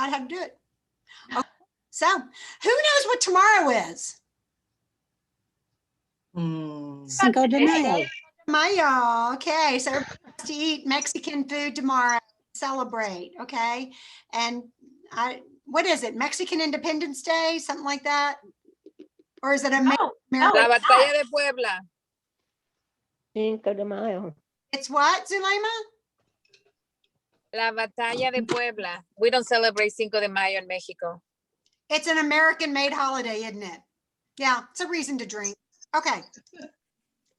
out how to do it. Okay. So who knows what tomorrow is? Cinco de Mayo. Mayo. Okay, so everybody has to eat Mexican food tomorrow. Celebrate, okay? And what is it? Mexican Independence Day, something like that? Or is it American? La Batalla de Puebla. Cinco de Mayo. It's what, Zulema? La Batalla de Puebla. We don't celebrate Cinco de Mayo in Mexico. It's an American-made holiday, isn't it? Yeah, it's a reason to drink. Okay.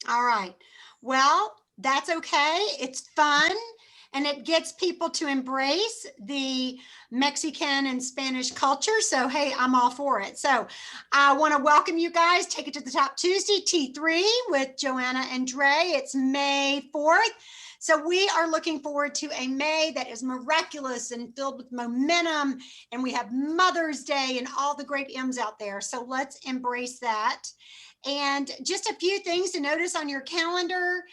All right. Well, that's okay. It's fun. And it gets people to embrace the Mexican and Spanish culture. So, hey, I'm all for it. So I want to welcome you guys. Take it to the Top Tuesday, T3 with Joanna and Dre. It's May 4th. So we are looking forward to a May that is miraculous and filled with momentum. And we have Mother's Day and all the great M's out there. So let's embrace that. And just a few things to notice on your calendar.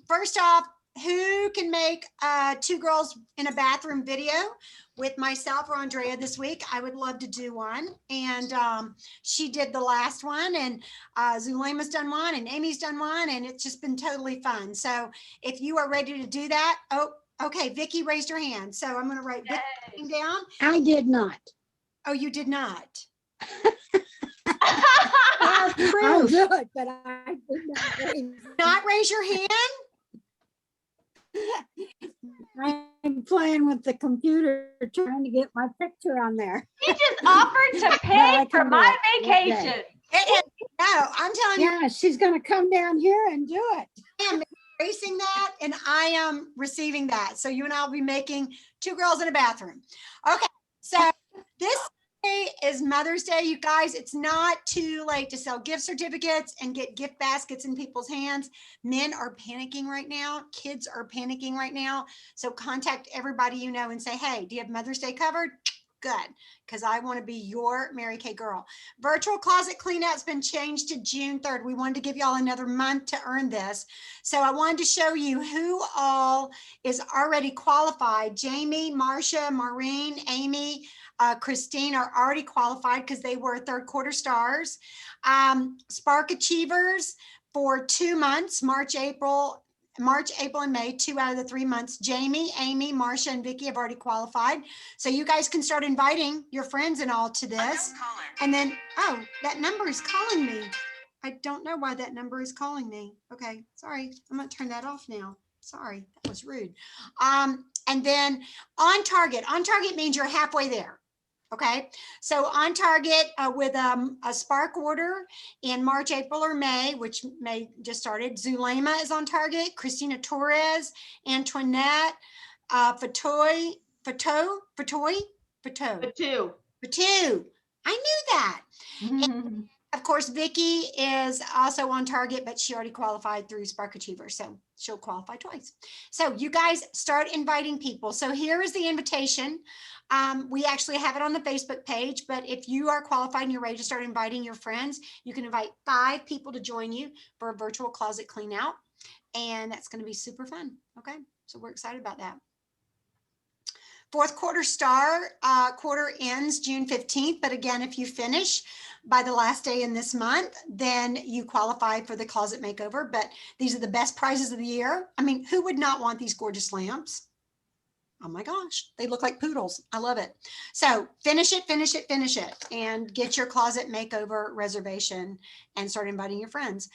First off, who can make two girls in a bathroom video with myself or Andrea this week? I would love to do one. And she did the last one, and Zulema's done one, and Amy's done one, and it's just been totally fun. So if you are ready to do that, oh, okay, Vicki raised her hand. So I'm going to write Vicki down. I did not. Oh, you did not. I'll do it, but I did not raise your hand. I'm playing with the computer trying to get my picture on there. He just offered to pay for my vacation. No, I'm telling you. Yeah, she's going to come down here and do it. I am embracing that, and I am receiving that. So you and I will be making two girls in a bathroom. Okay, so this day is Mother's Day, you guys. It's not too late to sell gift certificates and get gift baskets in people's hands. Men are panicking right now. Kids are panicking right now. So contact everybody you know and say, hey, do you have Mother's Day covered? Good, because I want to be your Mary Kay girl. Virtual closet cleanout's been changed to June 3rd. We wanted to give y'all another month to earn this. So I wanted to show you who all is already qualified. Jamie, Marcia, Maureen, Amy, Christine are already qualified because they were third quarter stars. Spark Achievers for 2 months, March, April, and May, 2 out of the 3 months. Jamie, Amy, Marcia, and Vicki have already qualified. So you guys can start inviting your friends and all to this. And then, oh, that number is calling me. I don't know why that number is calling me. Okay, sorry. I'm going to turn that off now. Sorry, that was rude. And then on target. On target means you're halfway there. Okay, so on target with a Spark order in March, April, or May, which May just started. Zulema is on target. Christina Torres, Antoinette, Fatoy. I knew that. And of course, Vicki is also on target, but she already qualified through Spark Achiever, so she'll qualify twice. So you guys start inviting people. So here is the invitation. We actually have it on the Facebook page, but if you are qualified and you're ready to start inviting your friends, you can invite 5 people to join you for a virtual closet clean out. And that's going to be super fun. Okay, so we're excited about that. Fourth quarter star quarter ends June 15th. But again, if you finish by the last day in this month, then you qualify for the closet makeover. But these are the best prizes of the year. I mean, who would not want these gorgeous lamps? Oh my gosh, they look like poodles. I love it. So finish it, and get your closet makeover reservation and start inviting your friends.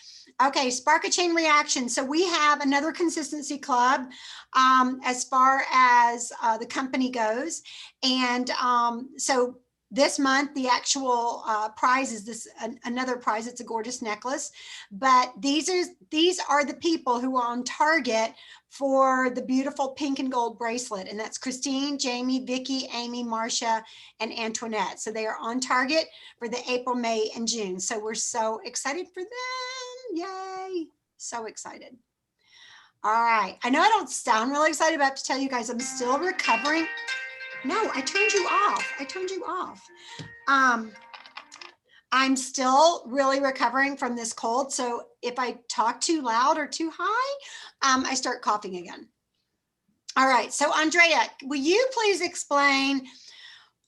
Okay, Spark a Chain Reaction. So we have another consistency club as far as the company goes. And so this month, the actual prize is this another prize. It's a gorgeous necklace, but these are the people who are on target for the beautiful pink and gold bracelet. And that's Christine, Jamie, Vicki, Amy, Marcia, and Antoinette. So they are on target for the April, May, and June. So we're so excited for them. Yay. So excited. All right. I know I don't sound really excited, but I have to tell you guys, I'm still recovering. No, I turned you off. I'm still really recovering from this cold. So if I talk too loud or too high, I start coughing again. All right. So Andrea, will you please explain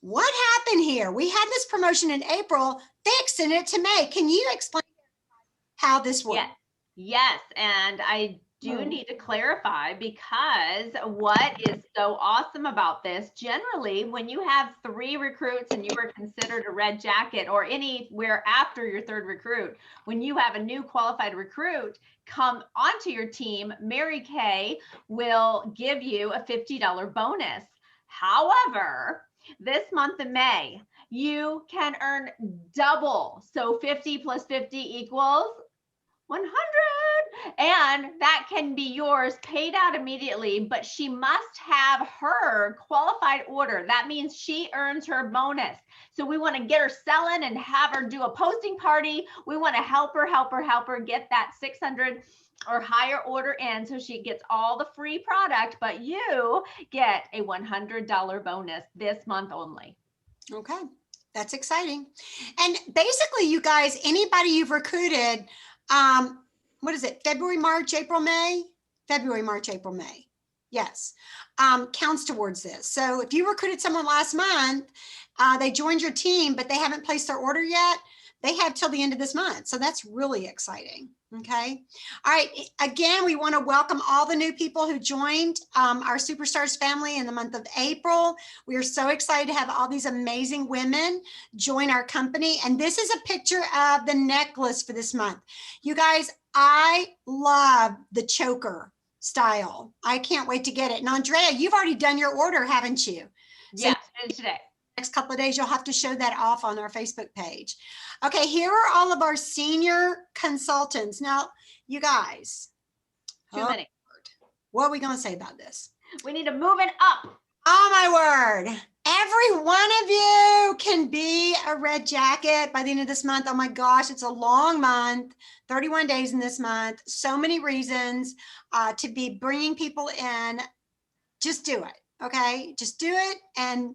What happened here? We had this promotion in April. They extended it to May. Can you explain how this works? Yes, and I do need to clarify, because what is so awesome about this, generally when you have 3 recruits and you are considered a red jacket, or anywhere after your 3rd recruit, when you have a new qualified recruit come onto your team, Mary Kay will give you a $50 bonus. However, this month of May, you can earn double. So 50 plus 50 equals 100, and that can be yours paid out immediately, but she must have her qualified order. That means she earns her bonus. So we want to get her selling and have her do a posting party. We want to help her get that 600 or higher order in, so she gets all the free product, but you get a $100 bonus this month only. Okay, that's exciting. And basically, you guys, anybody you've recruited, what is it? February, March, April, May? February, March, April, May. Yes, counts towards this. So if you recruited someone last month, they joined your team, but they haven't placed their order yet, they have till the end of this month. So that's really exciting. Okay. All right. Again, we want to welcome all the new people who joined our Superstars family in the month of April. We are so excited to have all these amazing women join our company. And this is a picture of the necklace for this month. You guys, I love the choker style. I can't wait to get it. And Andrea, you've already done your order, haven't you? Yes, it is today. Next couple of days, you'll have to show that off on our Facebook page. Okay, here are all of our senior consultants. Now, you guys. Too many. What are we going to say about this? We need to move it up. Oh, my word. Every one of you can be a red jacket by the end of this month. Oh, my gosh, it's a long month, 31 days in this month. So many reasons to be bringing people in. Just do it, okay? Just do it, and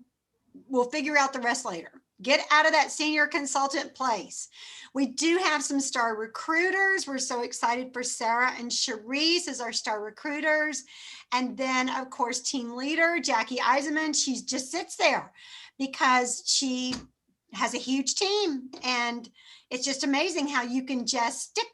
we'll figure out the rest later. Get out of that senior consultant place. We do have some star recruiters. We're so excited for Sarah and Cherise as our star recruiters. And then, of course, team leader, Jackie Eisenman. She just sits there because she has a huge team. And it's just amazing how you can just sit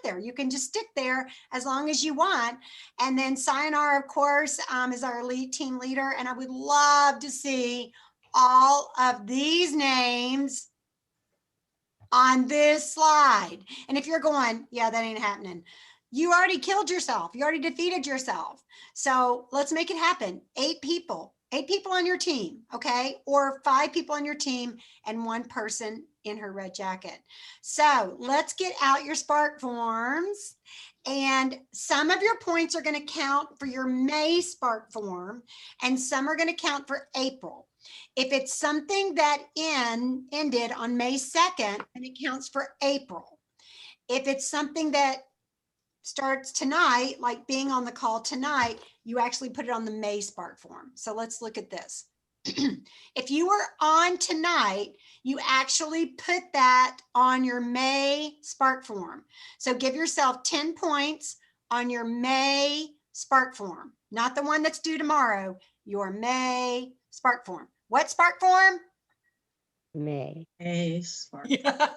there. You can just stick there as long as you want. And then Sayonara, of course, is our elite team leader. And I would love to see all of these names on this slide. And if you're going, yeah, that ain't happening, you already killed yourself. You already defeated yourself. So let's make it happen. 8 people on your team, okay? Or 5 people on your team and 1 person in her red jacket. So let's get out your Spark forms. And some of your points are going to count for your May Spark form, and some are going to count for April. If it's something that ended on May 2nd, then it counts for April. If it's something that starts tonight, like being on the call tonight, you actually put it on the May Spark form. So let's look at this. If you were on tonight, you actually put that on your May Spark form. So give yourself 10 points on your May Spark form, not the one that's due tomorrow, your May Spark form. What Spark form? May. Spark. Yeah.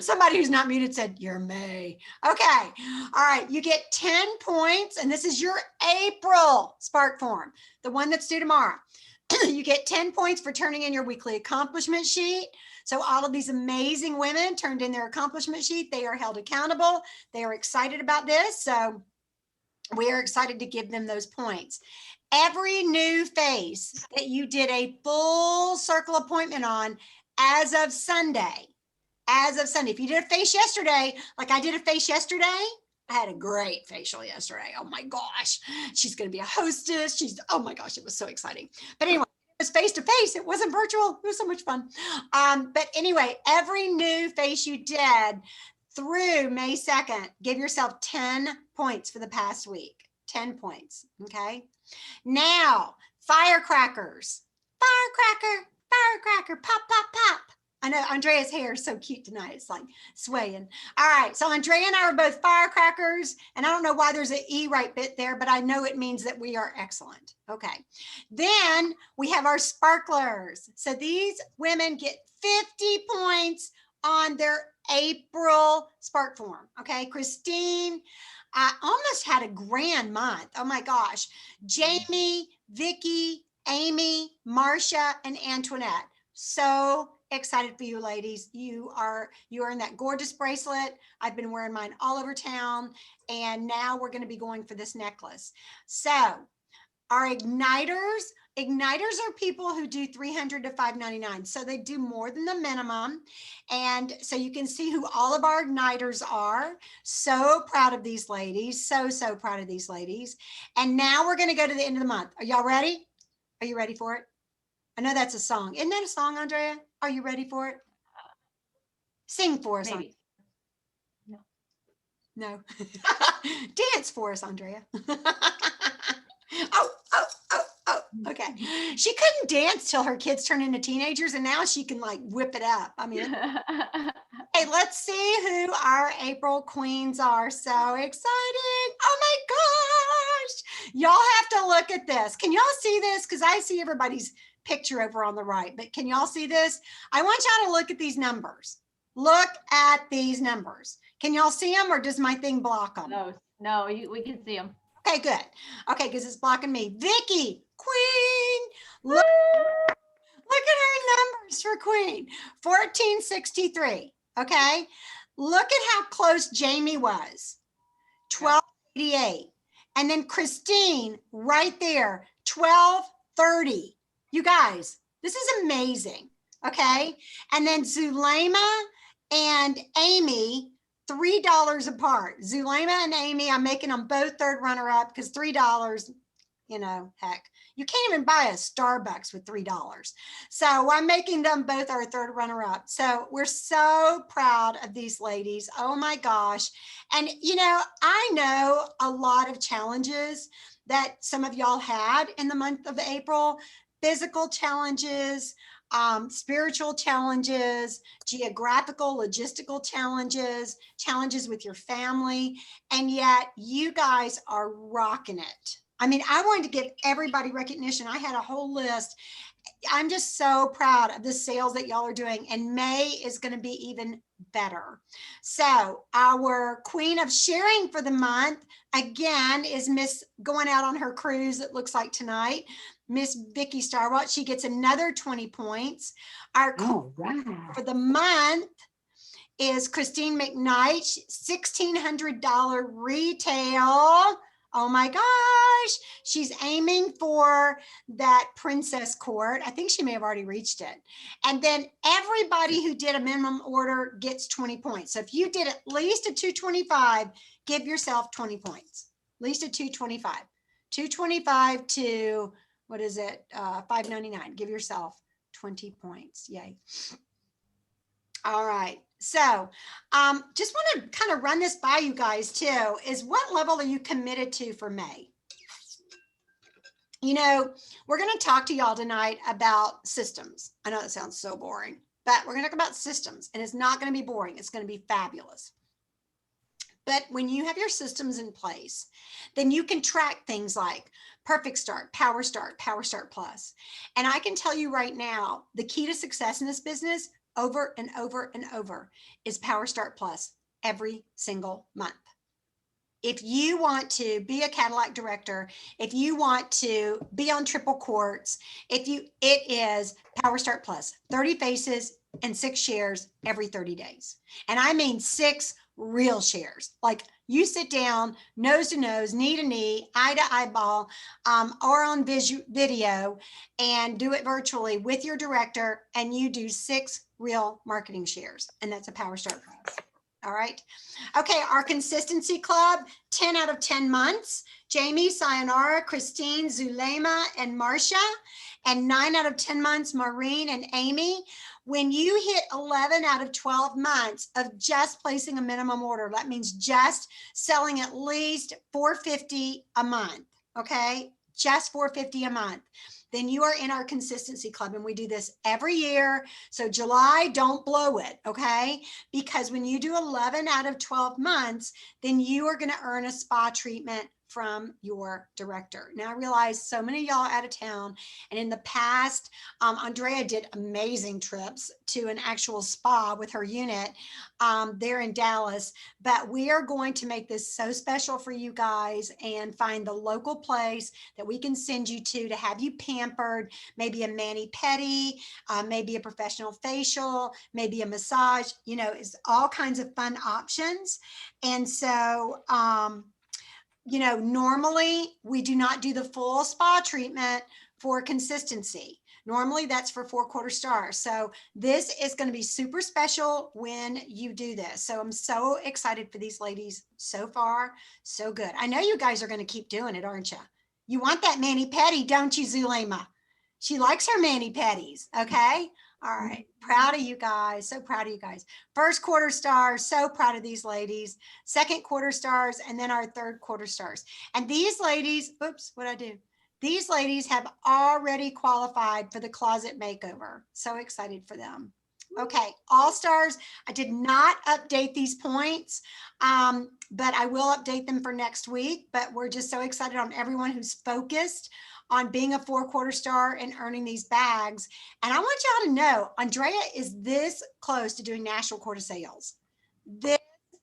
Somebody who's not muted said you're May. Okay. All right. You get 10 points, and this is your April Spark form, the one that's due tomorrow. You get 10 points for turning in your weekly accomplishment sheet. So all of these amazing women turned in their accomplishment sheet. They are held accountable. They are excited about this. So we are excited to give them those points. Every new face that you did a full circle appointment on as of Sunday, if you did a face yesterday, like I did a face yesterday, I had a great facial yesterday. Oh my gosh, she's going to be a hostess. Oh my gosh, it was so exciting. But anyway, it was face to face. It wasn't virtual. It was so much fun. But anyway, every new face you did through May 2nd, give yourself 10 points for the past week. 10 points. Okay. Now, firecrackers. Firecracker, pop, pop, pop. I know Andrea's hair is so cute tonight. It's like swaying. All right. So Andrea and I are both firecrackers. And I don't know why there's an E right bit there, but I know it means that we are excellent. Okay. Then we have our sparklers. So these women get 50 points on their April spark form. Okay. Christine, I almost had a grand month. Oh my gosh. Jamie, Vicky, Amy, Marcia, and Antoinette. So excited for you ladies. You are in that gorgeous bracelet. I've been wearing mine all over town. And now we're going to be going for this necklace. So our igniters are people who do 300 to 599. So they do more than the minimum. And so you can see who all of our igniters are. So proud of these ladies. So proud of these ladies. And now we're going to go to the end of the month. Are y'all ready? Are you ready for it? I know that's a song. Isn't that a song, Andrea? Are you ready for it? Sing for us. Maybe. No. Dance for us, Andrea. Oh. Okay. She couldn't dance till her kids turned into teenagers, and now she can like whip it up. I mean, hey, let's see who our April queens are. So excited. Oh my gosh. Y'all have to look at this. Can y'all see this? Because I see everybody's picture over on the right, but can y'all see this? I want y'all to look at these numbers. Look at these numbers. Can y'all see them, or does my thing block them? No, we can see them. Okay, good. Okay, because it's blocking me. Vicky, queen. Look at her numbers for queen. 1463. Okay. Look at how close Jamie was. 1288. And then Christine right there, 1230. You guys, this is amazing. Okay. And then Zulema and Amy, $3 apart. Zulema and Amy, I'm making them both third runner up because $3, you know, heck, you can't even buy a Starbucks with $3. So I'm making them both our third runner up. So we're so proud of these ladies. Oh my gosh. And, you know, I know a lot of challenges that some of y'all had in the month of April, physical challenges, spiritual challenges, geographical, logistical challenges, challenges with your family, and yet you guys are rocking it. I mean, I wanted to give everybody recognition. I had a whole list. I'm just so proud of the sales that y'all are doing, and May is going to be even better. So our queen of sharing for the month, again, is Miss going out on her cruise, it looks like tonight. Miss Vicky Starwatch, she gets another 20 points. Our for the month is Christine McKnight, $1,600 retail. Oh my gosh, she's aiming for that princess court. I think she may have already reached it. And then everybody who did a minimum order gets 20 points. So if you did at least a 225, give yourself 20 points. At least a 225. 225 to, what is it? 599. Give yourself 20 points. Yay. All right. So just want to kind of run this by you guys too, is what level are you committed to for May? You know, we're going to talk to y'all tonight about systems. I know that sounds so boring, but we're going to talk about systems, and it's not going to be boring. It's going to be fabulous. But when you have your systems in place, then you can track things like Perfect Start, Power Start Plus. And I can tell you right now, the key to success in this business over and over and over is Power Start Plus every single month. If you want to be a Cadillac director, if you want to be on triple quarts, it is Power Start Plus, 30 faces and 6 shares every 30 days. And I mean 6 real shares. Like you sit down, nose to nose, knee to knee, eye to eyeball, or on video, and do it virtually with your director, and you do 6 real marketing shares. And that's a Power Start Plus. All right. Okay. Our consistency club, 10 out of 10 months, Jamie, Sayonara, Christine, Zulema, and Marcia, and 9 out of 10 months, Maureen and Amy. When you hit 11 out of 12 months of just placing a minimum order, that means just selling at least $450 a month. Okay. Just $450 a month. then you are in our consistency club, and we do this every year. So July, don't blow it, okay? Because when you do 11 out of 12 months, then you are going to earn a spa treatment from your director. Now I realize so many of y'all are out of town, and in the past, Andrea did amazing trips to an actual spa with her unit there in Dallas, but we are going to make this so special for you guys and find the local place that we can send you to have you pampered, maybe a mani-pedi, maybe a professional facial, maybe a massage, you know, it's all kinds of fun options. And so, you know, normally we do not do the full spa treatment for consistency. Normally that's for 4-quarter stars. So this is going to be super special when you do this. So I'm so excited for these ladies. So far, so good. I know you guys are going to keep doing it, aren't you? You want that mani-pedi, don't you, Zulema? She likes her mani-pedis. Okay. All right. Proud of you guys. So proud of you guys. 1st quarter stars. So proud of these ladies. 2nd quarter stars. And then our 3rd quarter stars. And these ladies, oops, what'd I do? These ladies have already qualified for the closet makeover. So excited for them. Okay. All stars. I did not update these points, but I will update them for next week. But we're just so excited on everyone who's focused on being a 4-quarter star and earning these bags. And I want y'all to know, Andrea is this close to doing national quarter sales. This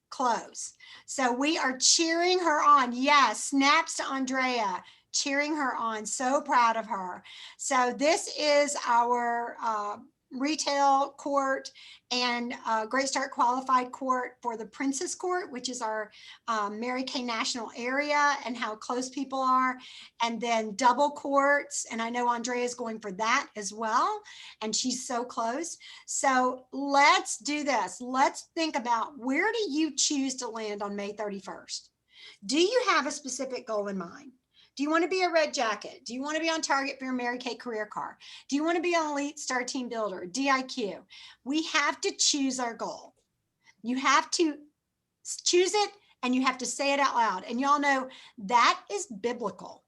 close. So we are cheering her on. Yes, snaps to Andrea, cheering her on. So proud of her. So this is our retail court and Great Start qualified court for the Princess Court, which is our Mary Kay National area and how close people are. And then double courts. And I know Andrea is going for that as well. And she's so close. So let's do this. Let's think about, where do you choose to land on May 31st? Do you have a specific goal in mind? Do you want to be a red jacket? Do you want to be on target for your Mary Kay career car? Do you want to be an elite star team builder, DIQ? We have to choose our goal. You have to choose it and you have to say it out loud. And y'all know that is biblical.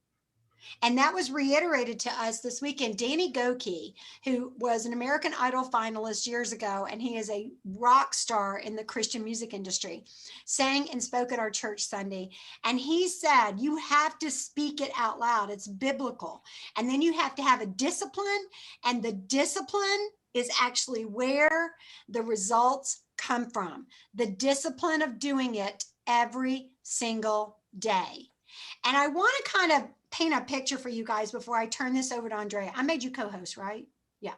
And that was reiterated to us this weekend. Danny Gokey, who was an American Idol finalist years ago, and he is a rock star in the Christian music industry, sang and spoke at our church Sunday. And he said, you have to speak it out loud. It's biblical. And then you have to have a discipline. And the discipline is actually where the results come from. The discipline of doing it every single day. And I want to kind of paint a picture for you guys before I turn this over to Andrea. I made you co-host, right? Yeah.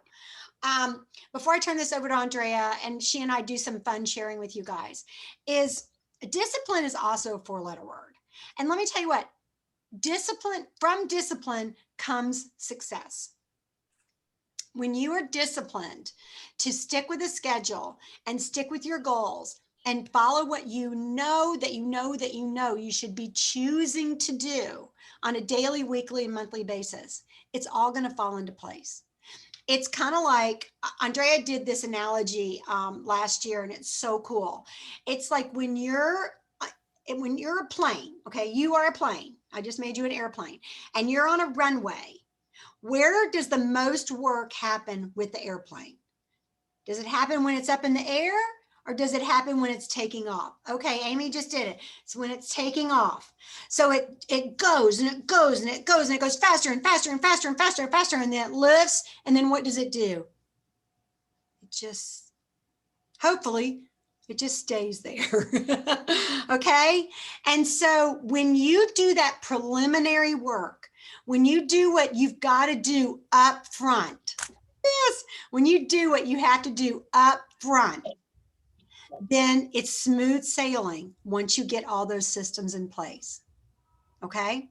Before I turn this over to Andrea, and she and I do some fun sharing with you guys, is discipline is also a 4-letter word. And let me tell you what, from discipline comes success. When you are disciplined to stick with a schedule and stick with your goals and follow what you know you should be choosing to do on a daily, weekly, and monthly basis, it's all going to fall into place. It's kind of like, Andrea did this analogy last year, and it's so cool. It's like when you're a plane, okay, you are a plane. I just made you an airplane, and you're on a runway. Where does the most work happen with the airplane? Does it happen when it's up in the air? Or does it happen when it's taking off? Okay, Amy just did it. It's when it's taking off. So it goes and it goes and it goes and it goes faster and faster and faster and faster and faster. And then it lifts. And then what does it do? It just, hopefully, it just stays there. Okay. And so when you do that preliminary work, when you do what you've got to do up front, yes, when you do what you have to do up front, then it's smooth sailing once you get all those systems in place. Okay.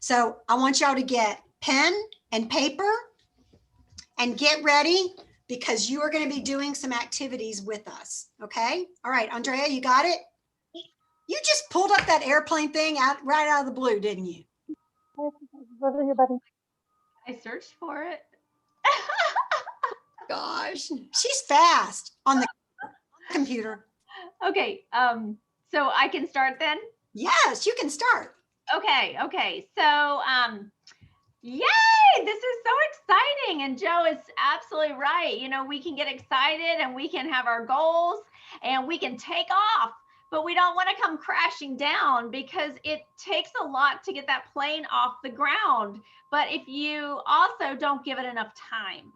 So I want y'all to get pen and paper and get ready, because you are going to be doing some activities with us. Okay. All right, Andrea, you got it? You just pulled up that airplane thing right out of the blue, didn't you? I searched for it. Gosh, she's fast on the computer. Okay, so I can start then? Yes, you can start. Okay. So Yay! This is so exciting. And Joe is absolutely right. You know, we can get excited and we can have our goals and we can take off, but we don't want to come crashing down because it takes a lot to get that plane off the ground. But if you also don't give it enough time,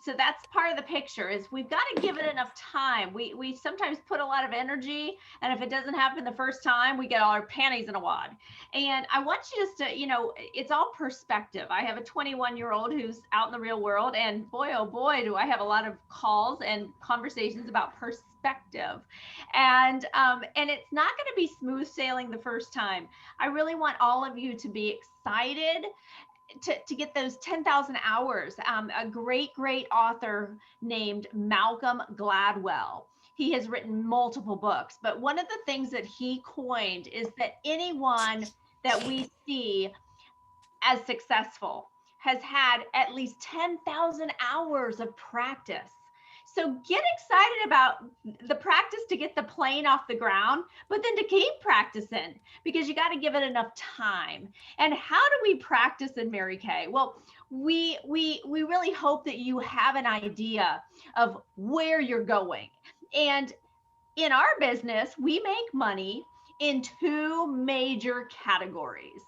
so that's part of the picture is we've got to give it enough time. We sometimes put a lot of energy, and if it doesn't happen the first time, we get all our panties in a wad. And I want you just to, you know, it's all perspective. I have a 21-year-old who's out in the real world, and boy, oh boy, do I have a lot of calls and conversations about perspective. And it's not going to be smooth sailing the first time. I really want all of you to be excited to get those 10,000 hours. A great author named Malcolm Gladwell. He has written multiple books, but one of the things that he coined is that anyone that we see as successful has had at least 10,000 hours of practice. So get excited about the practice to get the plane off the ground, but then to keep practicing because you got to give it enough time. And how do we practice in Mary Kay? Well, we really hope that you have an idea of where you're going. And in our business, we make money in two major categories,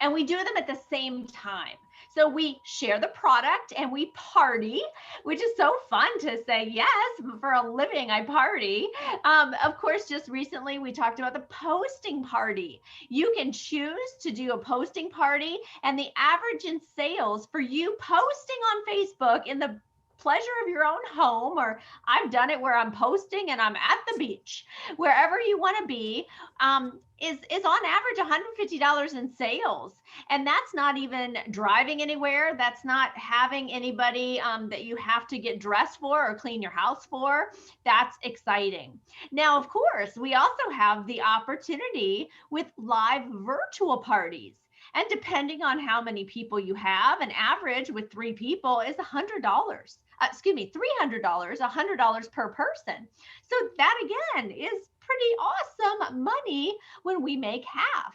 and we do them at the same time. So we share the product and we party, which is so fun to say, yes, for a living, I party. Of course, just recently we talked about the posting party. You can choose to do a posting party, and the average in sales for you posting on Facebook in the pleasure of your own home, or I've done it where I'm posting and I'm at the beach, wherever you want to be, is on average $150 in sales. And that's not even driving anywhere. That's not having anybody that you have to get dressed for or clean your house for. That's exciting. Now, of course, we also have the opportunity with live virtual parties. And depending on how many people you have, an average with 3 people is $100. $300, $100 per person. So that again is pretty awesome money when we make half.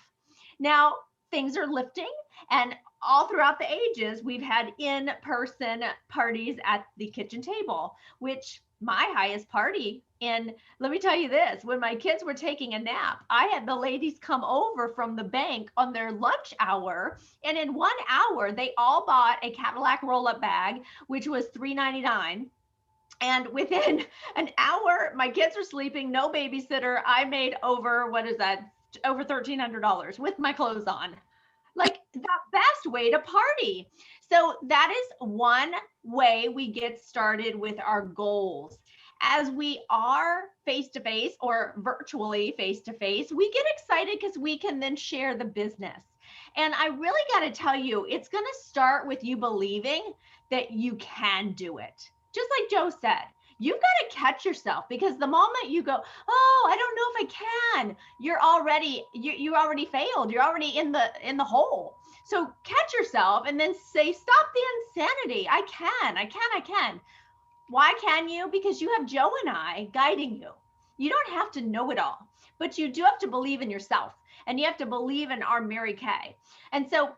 Now, things are lifting, and all throughout the ages, we've had in-person parties at the kitchen table, which my highest party. And let me tell you this, when my kids were taking a nap, I had the ladies come over from the bank on their lunch hour. And in 1 hour, they all bought a Cadillac roll-up bag, which was $3.99. And within an hour, my kids were sleeping, no babysitter. I made over, over $1,300 with my clothes on. Like the best way to party. So that is one way we get started with our goals. As we are face-to-face or virtually face-to-face, we get excited because we can then share the business. And I really got to tell you, it's going to start with you believing that you can do it. Just like Joe said, you've got to catch yourself, because the moment you go, oh, I don't know if I can, you already failed. You're already in the hole. So catch yourself and then say, stop the insanity. I can. Why can you? Because you have Joe and I guiding you. You don't have to know it all, but you do have to believe in yourself, and you have to believe in our Mary Kay. And so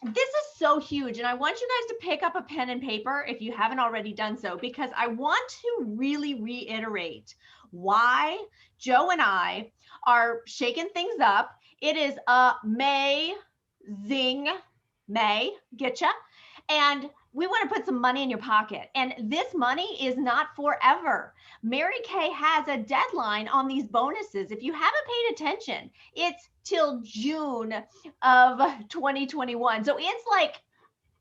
this is so huge. And I want you guys to pick up a pen and paper if you haven't already done so, because I want to really reiterate why Joe and I are shaking things up. It is amazing. May getcha. And we want to put some money in your pocket. And this money is not forever. Mary Kay has a deadline on these bonuses. If you haven't paid attention, it's till June of 2021. So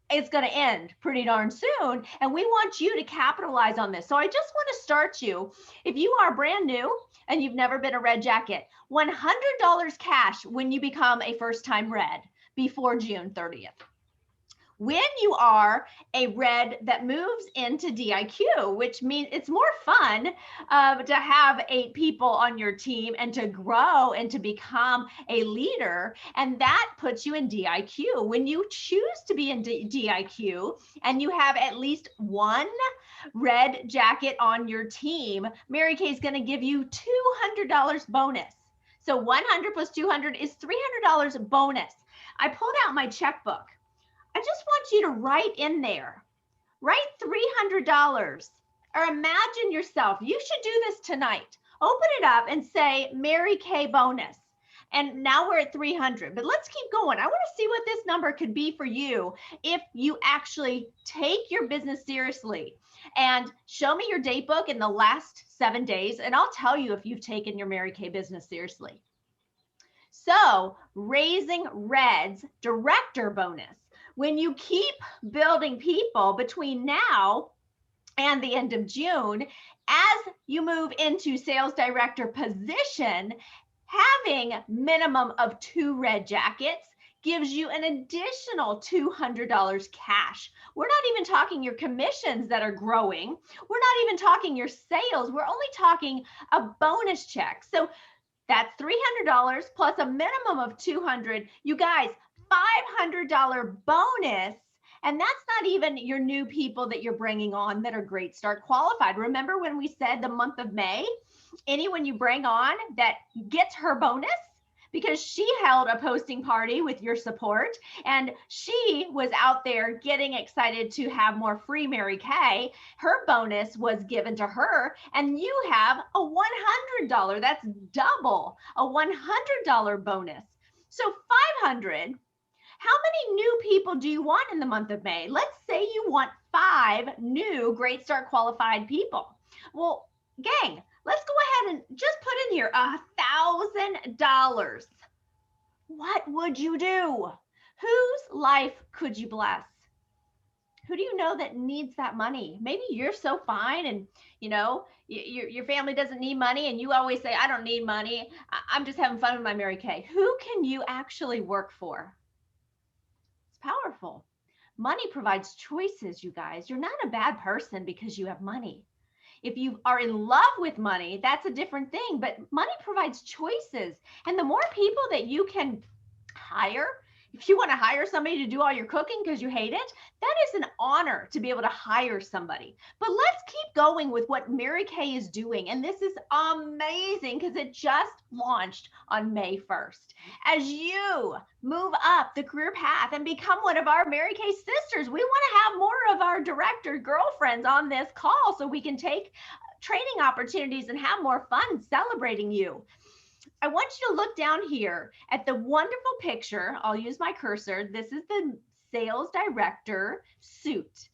it's going to end pretty darn soon. And we want you to capitalize on this. So I just want to start you. If you are brand new and you've never been a red jacket, $100 cash when you become a first-time red before June 30th. When you are a red that moves into DIQ, which means it's more fun to have 8 people on your team and to grow and to become a leader, and that puts you in DIQ. When you choose to be in DIQ and you have at least 1 red jacket on your team, Mary Kay is going to give you $200 bonus. So 100 plus 200 is $300 bonus. I pulled out my checkbook. I just want you to write in there, write $300, or imagine yourself, you should do this tonight. Open it up and say Mary Kay bonus. And now we're at 300, but let's keep going. I want to see what this number could be for you if you actually take your business seriously. And show me your date book in the last 7 days, and I'll tell you if you've taken your Mary Kay business seriously. So, Raising Red's director bonus. When you keep building people between now and the end of June, as you move into sales director position, having minimum of 2 red jackets gives you an additional $200 cash. We're not even talking your commissions that are growing. We're not even talking your sales. We're only talking a bonus check. So that's $300 plus a minimum of $200. You guys, $500 bonus. And that's not even your new people that you're bringing on that are Great Start qualified. Remember when we said the month of May, anyone you bring on that gets her bonus because she held a posting party with your support and she was out there getting excited to have more free Mary Kay, her bonus was given to her, and you have a $100. That's double a $100 bonus. So 500. How many new people do you want in the month of May? Let's say you want 5 new Great Start qualified people. Well, gang, let's go ahead and just put in here $1,000. What would you do? Whose life could you bless? Who do you know that needs that money? Maybe you're so fine and you know your family doesn't need money and you always say, I don't need money. I'm just having fun with my Mary Kay. Who can you actually work for? It's powerful. Money provides choices, you guys. You're not a bad person because you have money. If you are in love with money, that's a different thing, but money provides choices. And the more people that you can hire, if you want to hire somebody to do all your cooking because you hate it, that is an honor to be able to hire somebody. But let's keep going with what Mary Kay is doing. And this is amazing because it just launched on May 1st. As you move up the career path and become one of our Mary Kay sisters, we want to have more of our director girlfriends on this call so we can take training opportunities and have more fun celebrating you. I want you to look down here at the wonderful picture. I'll use my cursor. This is the sales director suit.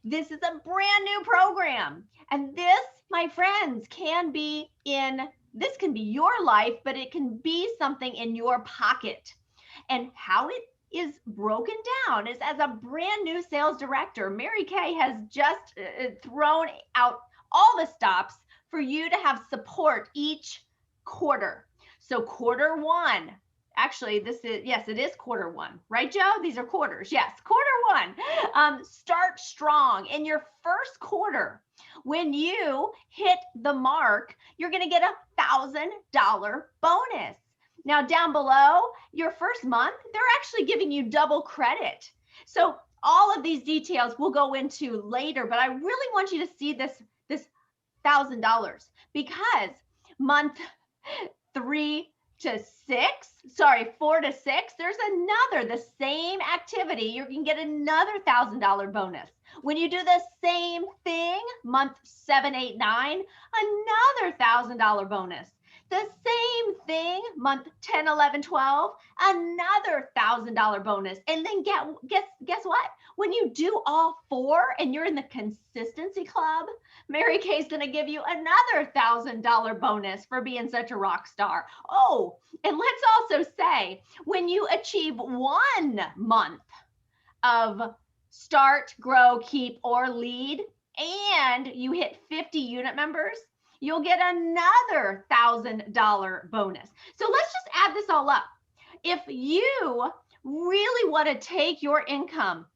This is a brand new program. And this, my friends, can be your life, but it can be something in your pocket. And how it is broken down is as a brand new sales director, Mary Kay has just thrown out all the stops for you to have support each quarter. So quarter one, actually it is quarter one, right, Joe? These are quarters. Yes, quarter one. Start strong in your first quarter. When you hit the mark, you're going to get $1,000 bonus. Now down below, your first month, they're actually giving you double credit. So all of these details we'll go into later, but I really want you to see this $1,000 because month 4 to 6, there's the same activity, you can get another $1,000 bonus. When you do the same thing, month 7, 8, 9, another $1,000 bonus. The same thing, month 10, 11, 12, another $1,000 bonus. And then guess what? When you do all 4 and you're in the consistency club, Mary Kay's going to give you another $1,000 bonus for being such a rock star. Oh, and let's also say when you achieve 1 month of start, grow, keep, or lead, and you hit 50 unit members, you'll get another $1,000 bonus. So let's just add this all up. If you really want to take your income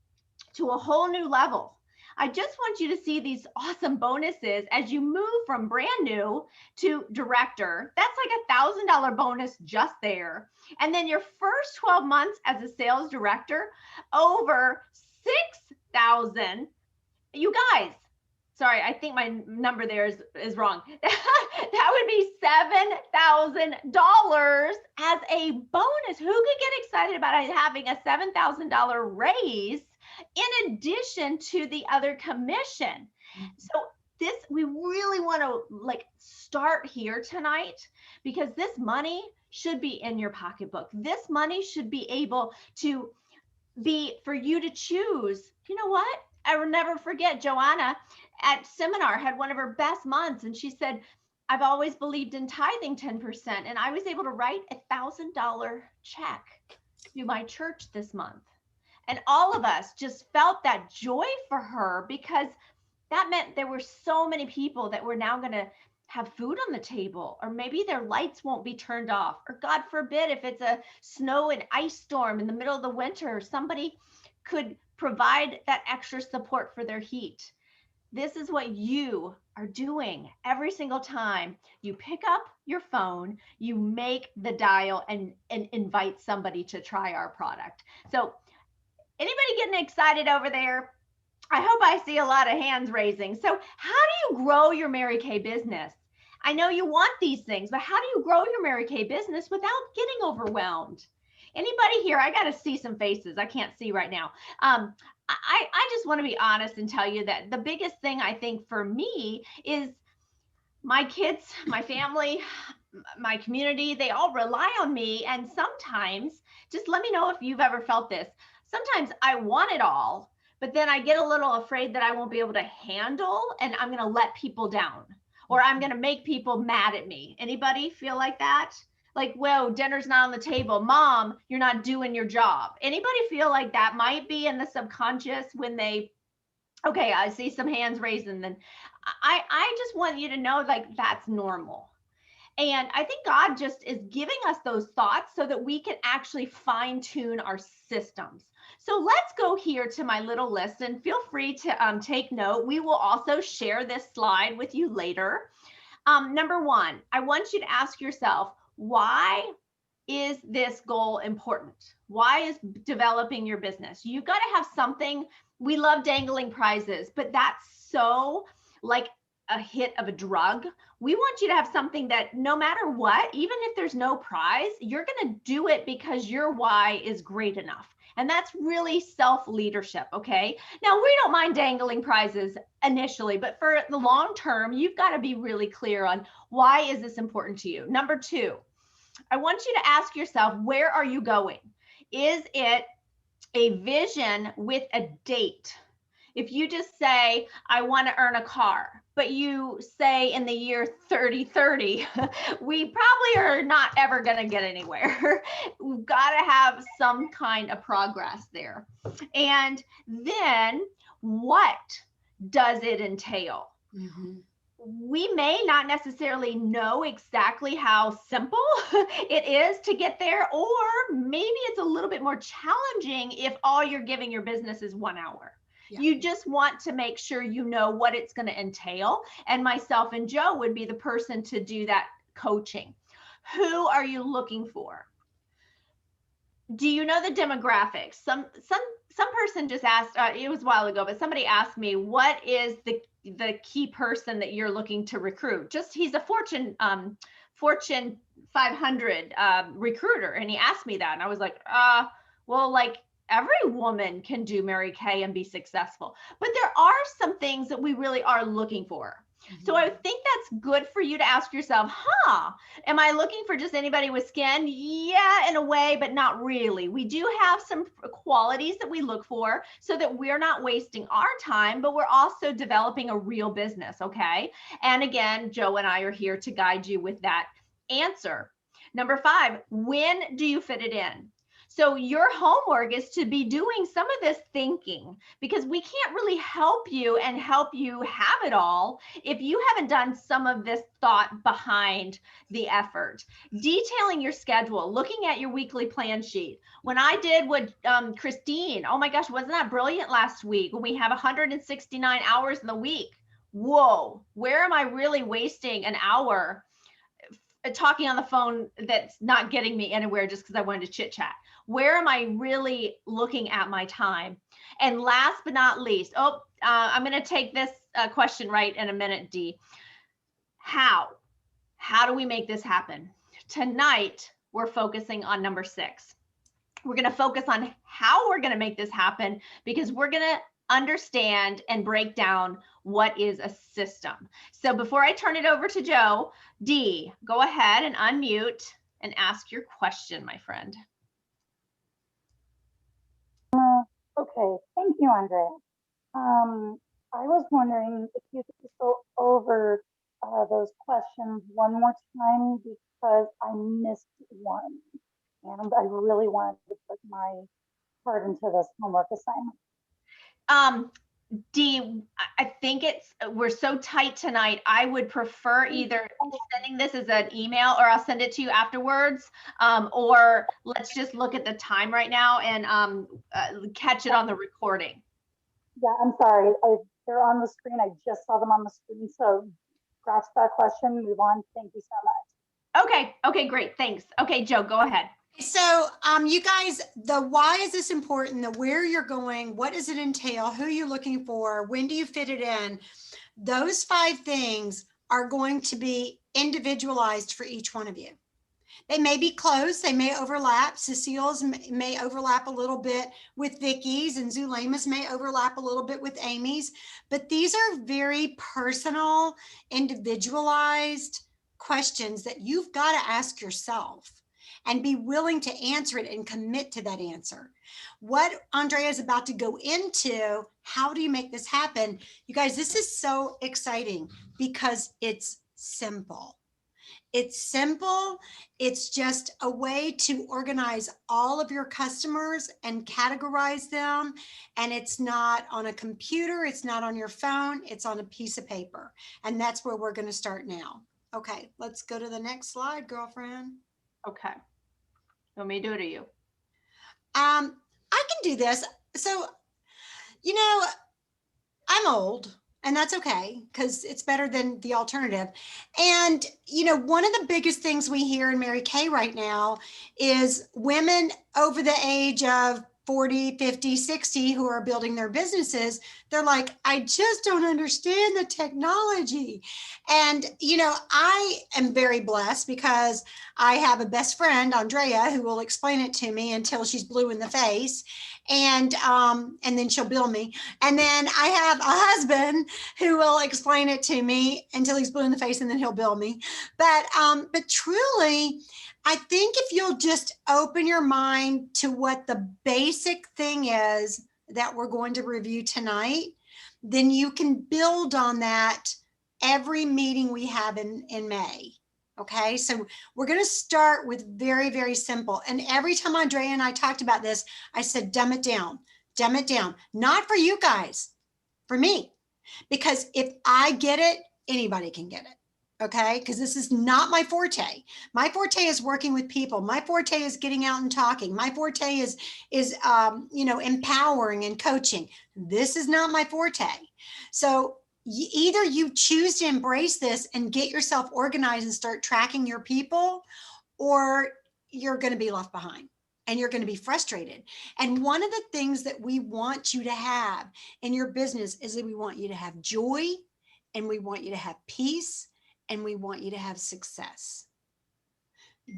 to a whole new level, I just want you to see these awesome bonuses as you move from brand new to director. That's like $1,000 bonus just there. And then your first 12 months as a sales director, over $6,000. You guys, sorry, I think my number there is wrong. That would be $7,000 as a bonus. Who could get excited about having a $7,000 raise in addition to the other commission? So this, we really want to like start here tonight, because this money should be in your pocketbook. This money should be able to be for you to choose. You know what? I will never forget, Joanna at seminar had one of her best months, and she said, I've always believed in tithing 10%, and I was able to write $1,000 check to my church this month. And all of us just felt that joy for her, because that meant there were so many people that were now going to have food on the table, or maybe their lights won't be turned off, or God forbid, if it's a snow and ice storm in the middle of the winter, somebody could provide that extra support for their heat. This is what you are doing every single time you pick up your phone, you make the dial and invite somebody to try our product. So anybody getting excited over there? I hope I see a lot of hands raising. So how do you grow your Mary Kay business? I know you want these things, but how do you grow your Mary Kay business without getting overwhelmed? Anybody here? I got to see some faces. I can't see right now. I just want to be honest and tell you that the biggest thing I think for me is my kids, my family, my community, they all rely on me. And sometimes, just let me know if you've ever felt this. Sometimes I want it all, but then I get a little afraid that I won't be able to handle, and I'm going to let people down, or I'm going to make people mad at me. Anybody feel like that? Like, whoa, dinner's not on the table. Mom, you're not doing your job. Anybody feel like that might be in the subconscious when they, okay, I see some hands raised, and then I just want you to know, like, that's normal. And I think God just is giving us those thoughts so that we can actually fine tune our systems. So let's go here to my little list, and feel free to take note. We will also share this slide with you later. Number one, I want you to ask yourself, why is this goal important? Why is developing your business? You've got to have something. We love dangling prizes, but that's so like a hit of a drug. We want you to have something that no matter what, even if there's no prize, you're going to do it because your why is great enough. And that's really self-leadership, okay? Now, we don't mind dangling prizes initially, but for the long term, you've got to be really clear on why is this important to you. Number two, I want you to ask yourself, where are you going? Is it a vision with a date? If you just say, I want to earn a car, but you say in the year 3030, we probably are not ever going to get anywhere. We've got to have some kind of progress there. And then what does it entail? Mm-hmm. We may not necessarily know exactly how simple it is to get there, or maybe it's a little bit more challenging if all you're giving your business is 1 hour. Yeah. You just want to make sure you know what it's going to entail. And myself and Joe would be the person to do that coaching. Who are you looking for? Do you know the demographics? Some person just asked, it was a while ago, but somebody asked me, what is the key person that you're looking to recruit? Just, he's a Fortune 500 recruiter. And he asked me that. And I was like, well, like, every woman can do Mary Kay and be successful, but there are some things that we really are looking for. Mm-hmm. So I think that's good for you to ask yourself, am I looking for just anybody with skin? Yeah, in a way, but not really. We do have some qualities that we look for so that we're not wasting our time, but we're also developing a real business, okay? And again, Joe and I are here to guide you with that answer. Number 5, when do you fit it in? So your homework is to be doing some of this thinking, because we can't really help you and help you have it all if you haven't done some of this thought behind the effort. Detailing your schedule, looking at your weekly plan sheet. When I did what Christine, oh my gosh, wasn't that brilliant last week when we have 169 hours in the week? Whoa, where am I really wasting an hour talking on the phone that's not getting me anywhere just because I wanted to chit chat? Where am I really looking at my time? And last but not least, I'm going to take this question right in a minute, Dee. How do we make this happen? Tonight, we're focusing on number 6. We're going to focus on how we're going to make this happen, because we're going to understand and break down what is a system. So before I turn it over to Joe, Dee, go ahead and unmute and ask your question, my friend. Okay, thank you, Andrea. I was wondering if you could just go over those questions one more time, because I missed one, and I really wanted to put my part into this homework assignment. Dee, I think we're so tight tonight. I would prefer either sending this as an email, or I'll send it to you afterwards, or let's just look at the time right now and catch it on the recording. Yeah, I'm sorry. They're on the screen. I just saw them on the screen. So scratch that question, move on. Thank you so much. Okay, great. Thanks. Okay, Joe, go ahead. So you guys, the why is this important, the where you're going, what does it entail, who you're looking for, when do you fit it in, those 5 things are going to be individualized for each one of you. They may be close, they may overlap. Cecile's may overlap a little bit with Vicky's, and Zulema's may overlap a little bit with Amy's, but these are very personal, individualized questions that you've got to ask yourself and be willing to answer it and commit to that answer. What Andrea is about to go into, how do you make this happen? You guys, this is so exciting because it's simple. It's simple. It's just a way to organize all of your customers and categorize them. And it's not on a computer. It's not on your phone. It's on a piece of paper. And that's where we're going to start now. Okay, let's go to the next slide, girlfriend. Okay. Want me to do it or you? I can do this. So, you know, I'm old, and that's okay, because it's better than the alternative. And, you know, one of the biggest things we hear in Mary Kay right now is women over the age of 40, 50, 60 who are building their businesses. They're like, I just don't understand the technology. And, you know, I am very blessed because I have a best friend, Andrea, who will explain it to me until she's blue in the face. And then she'll bill me. And then I have a husband who will explain it to me until he's blue in the face, and then he'll bill me. But truly, I think if you'll just open your mind to what the basic thing is that we're going to review tonight, then you can build on that every meeting we have in May. Okay, so we're going to start with very, very simple. And every time Andrea and I talked about this, I said, dumb it down, not for you guys, for me, because if I get it, anybody can get it. Okay, because this is not my forte. My forte is working with people. My forte is getting out and talking. My forte is you know, empowering and coaching. This is not my forte. So either you choose to embrace this and get yourself organized and start tracking your people, or you're going to be left behind and you're going to be frustrated. And one of the things that we want you to have in your business is that we want you to have joy, and we want you to have peace, and we want you to have success.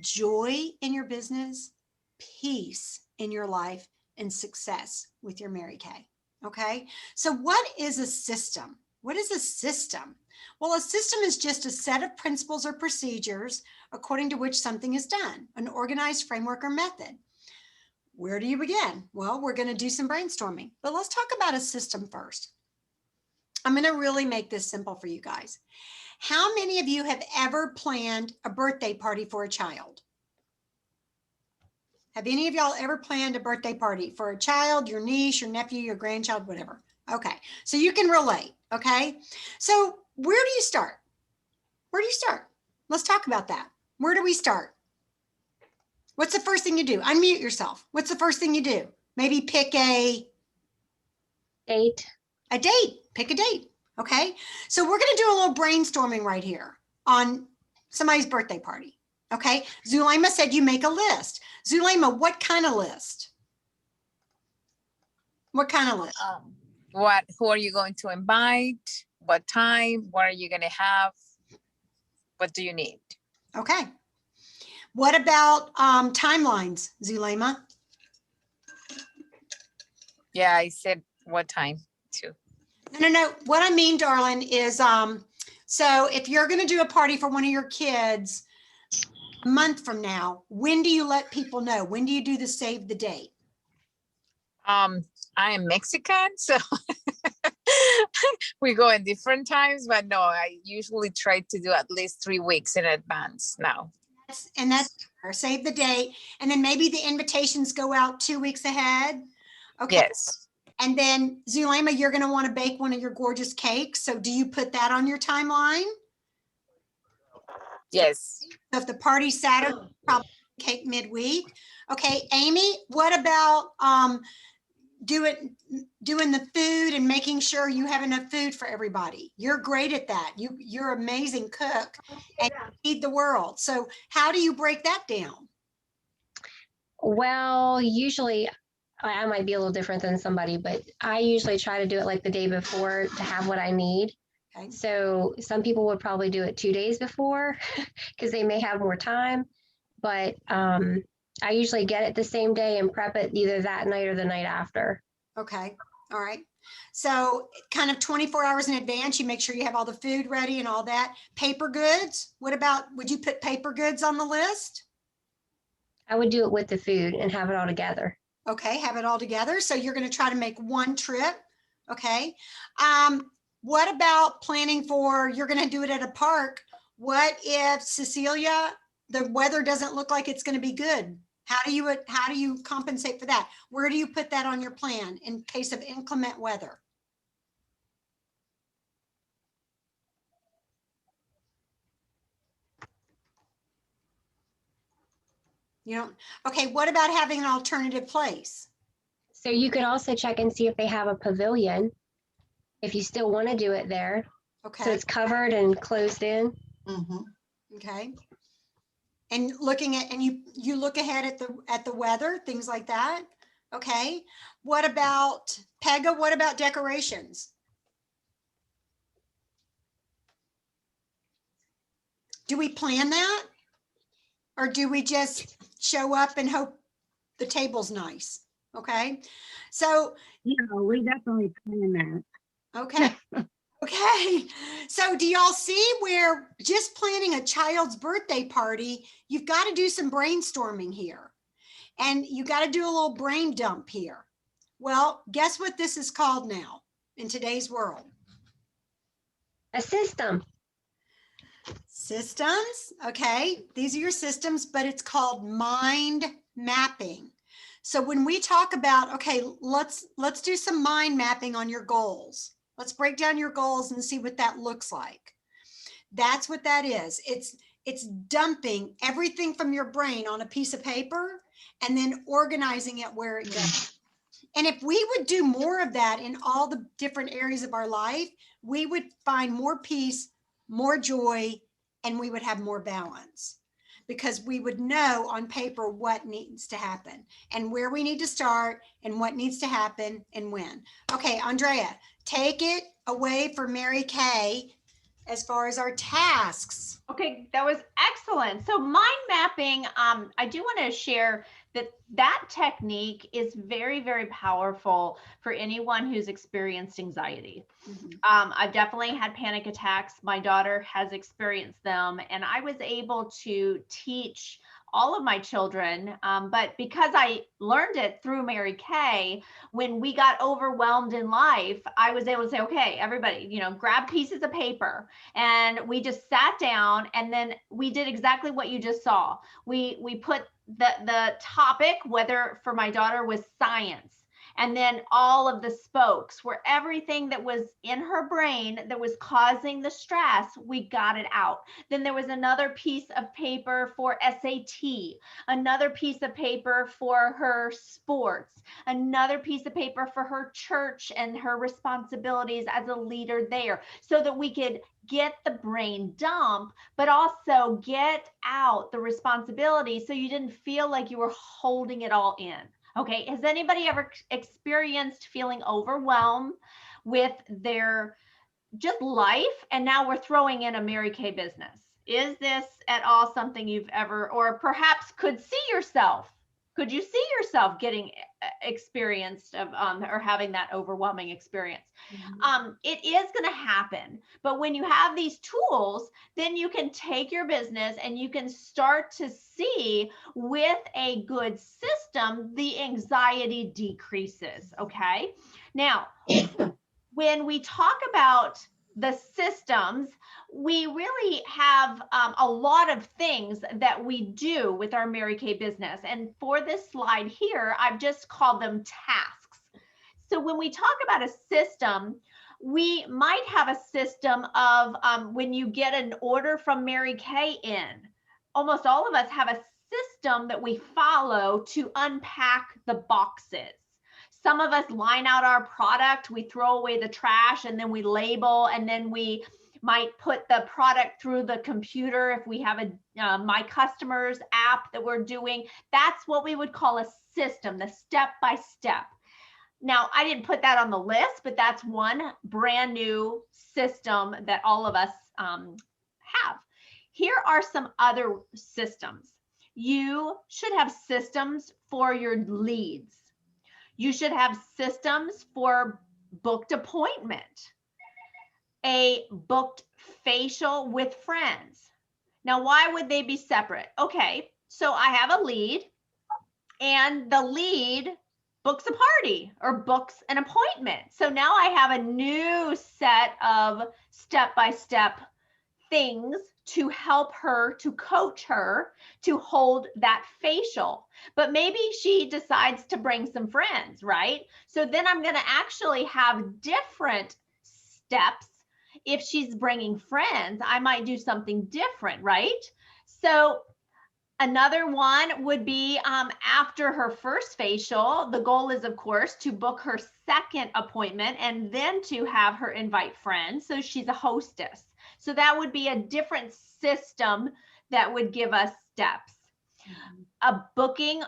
Joy in your business, peace in your life, and success with your Mary Kay. Okay, so what is a system? What is a system? Well, a system is just a set of principles or procedures according to which something is done, an organized framework or method. Where do you begin? Well, we're going to do some brainstorming, but let's talk about a system first. I'm going to really make this simple for you guys. How many of you have ever planned a birthday party for a child? Have any of y'all ever planned a birthday party for a child, your niece, your nephew, your grandchild, whatever? Okay, so you can relate, okay? So where do you start? Where do you start? Let's talk about that. Where do we start? What's the first thing you do? Unmute yourself. What's the first thing you do? Maybe pick a date. A date. Pick a date. Okay. So we're going to do a little brainstorming right here on somebody's birthday party. Okay. Zulema said you make a list. Zulema, what kind of list? What kind of list? who are you going to invite? What time? What are you going to have? What do you need? Okay. What about timelines, Zulema? Yeah, I said what time too. No. What I mean, darling, is so if you're going to do a party for one of your kids a month from now, when do you let people know? When do you do the save the date? I am Mexican, so we go in different times, but no, I usually try to do at least 3 weeks in advance now. That's save the date, and then maybe the invitations go out 2 weeks ahead. Okay. Yes. And then Zulema, you're going to want to bake one of your gorgeous cakes. So do you put that on your timeline? Yes. So if the party's Saturday, probably cake midweek. Okay, Amy, what about doing the food and making sure you have enough food for everybody? You're great at that. You're an amazing cook and you feed the world. So how do you break that down? Well, usually I might be a little different than somebody, but I usually try to do it like the day before to have what I need. Okay. So some people would probably do it 2 days before because they may have more time. But I usually get it the same day and prep it either that night or the night after. Okay. All right. So kind of 24 hours in advance, you make sure you have all the food ready and all that. Paper goods. What about, would you put paper goods on the list? I would do it with the food and have it all together. Okay, have it all together. So you're going to try to make one trip. Okay. What about planning for, you're going to do it at a park. What if Cecilia, the weather doesn't look like it's going to be good? How do you compensate for that? Where do you put that on your plan in case of inclement weather? You know, okay, what about having an alternative place? So you could also check and see if they have a pavilion, if you still want to do it there. Okay. So it's covered and closed in. Okay. And looking at, and you look ahead at the weather, things like that. Okay. What about Pega? What about decorations? Do we plan that? Or do we just show up and hope the table's nice? Okay. So, Yeah, we definitely plan that. okay. Okay. So do y'all see where just planning a child's birthday party, you've got to do some brainstorming here. And you got to do a little brain dump here. Well, guess what this is called now in today's world? A system. Systems. Okay. These are your systems, but it's called mind mapping. So when we talk about, okay, let's do some mind mapping on your goals. Let's break down your goals and see what that looks like. That's what that is. It's dumping everything from your brain on a piece of paper and then organizing it where it goes. And if we would do more of that in all the different areas of our life, we would find more peace, more joy, and we would have more balance because we would know on paper what needs to happen and where we need to start and what needs to happen and when. Okay, Andrea, take it away for Mary Kay as far as our tasks. Okay, that was excellent. So mind mapping, I do want to share that technique is very, very powerful for anyone who's experienced anxiety. I've definitely had panic attacks. My daughter has experienced them, and I was able to teach all of my children, but because I learned it through Mary Kay, when we got overwhelmed in life, I was able to say, okay, everybody, grab pieces of paper, and we just sat down, and then we did exactly what you just saw. We put the topic, whether for my daughter was science, and then all of the spokes where everything that was in her brain that was causing the stress, we got it out. Then there was another piece of paper for SAT, another piece of paper for her sports, another piece of paper for her church and her responsibilities as a leader there, so that we could get the brain dump, but also get out the responsibility so you didn't feel like you were holding it all in. Okay, has anybody ever experienced feeling overwhelmed with their just life, and now we're throwing in a Mary Kay business. Is this at all something you've ever, or perhaps could see yourself? Could you see yourself getting experienced of or having that overwhelming experience? It is going to happen, but when you have these tools, then you can take your business and you can start to see with a good system, the anxiety decreases. Okay. Now, when we talk about the systems, we really have a lot of things that we do with our Mary Kay business. And for this slide here, I've just called them tasks. So when we talk about a system, we might have a system of when you get an order from Mary Kay in, almost all of us have a system that we follow to unpack the boxes. Some of us line out our product, we throw away the trash, and then we label, and then we might put the product through the computer if we have a My Customers app that we're doing. That's what we would call a system, the step-by-step. Now, I didn't put that on the list, but that's one brand new system that all of us have. Here are some other systems. You should have systems for your leads. You should have systems for booked appointment, a booked facial with friends. Now, why would they be separate? Okay, so I have a lead, and the lead books a party or books an appointment. So now I have a new set of step-by-step things to help her, to coach her, to hold that facial. But maybe she decides to bring some friends, right? So then I'm going to actually have different steps. If she's bringing friends, I might do something different, right? So another one would be after her first facial, the goal is, of course, to book her second appointment and then to have her invite friends. So she's a hostess. So that would be a different system that would give us steps. A booking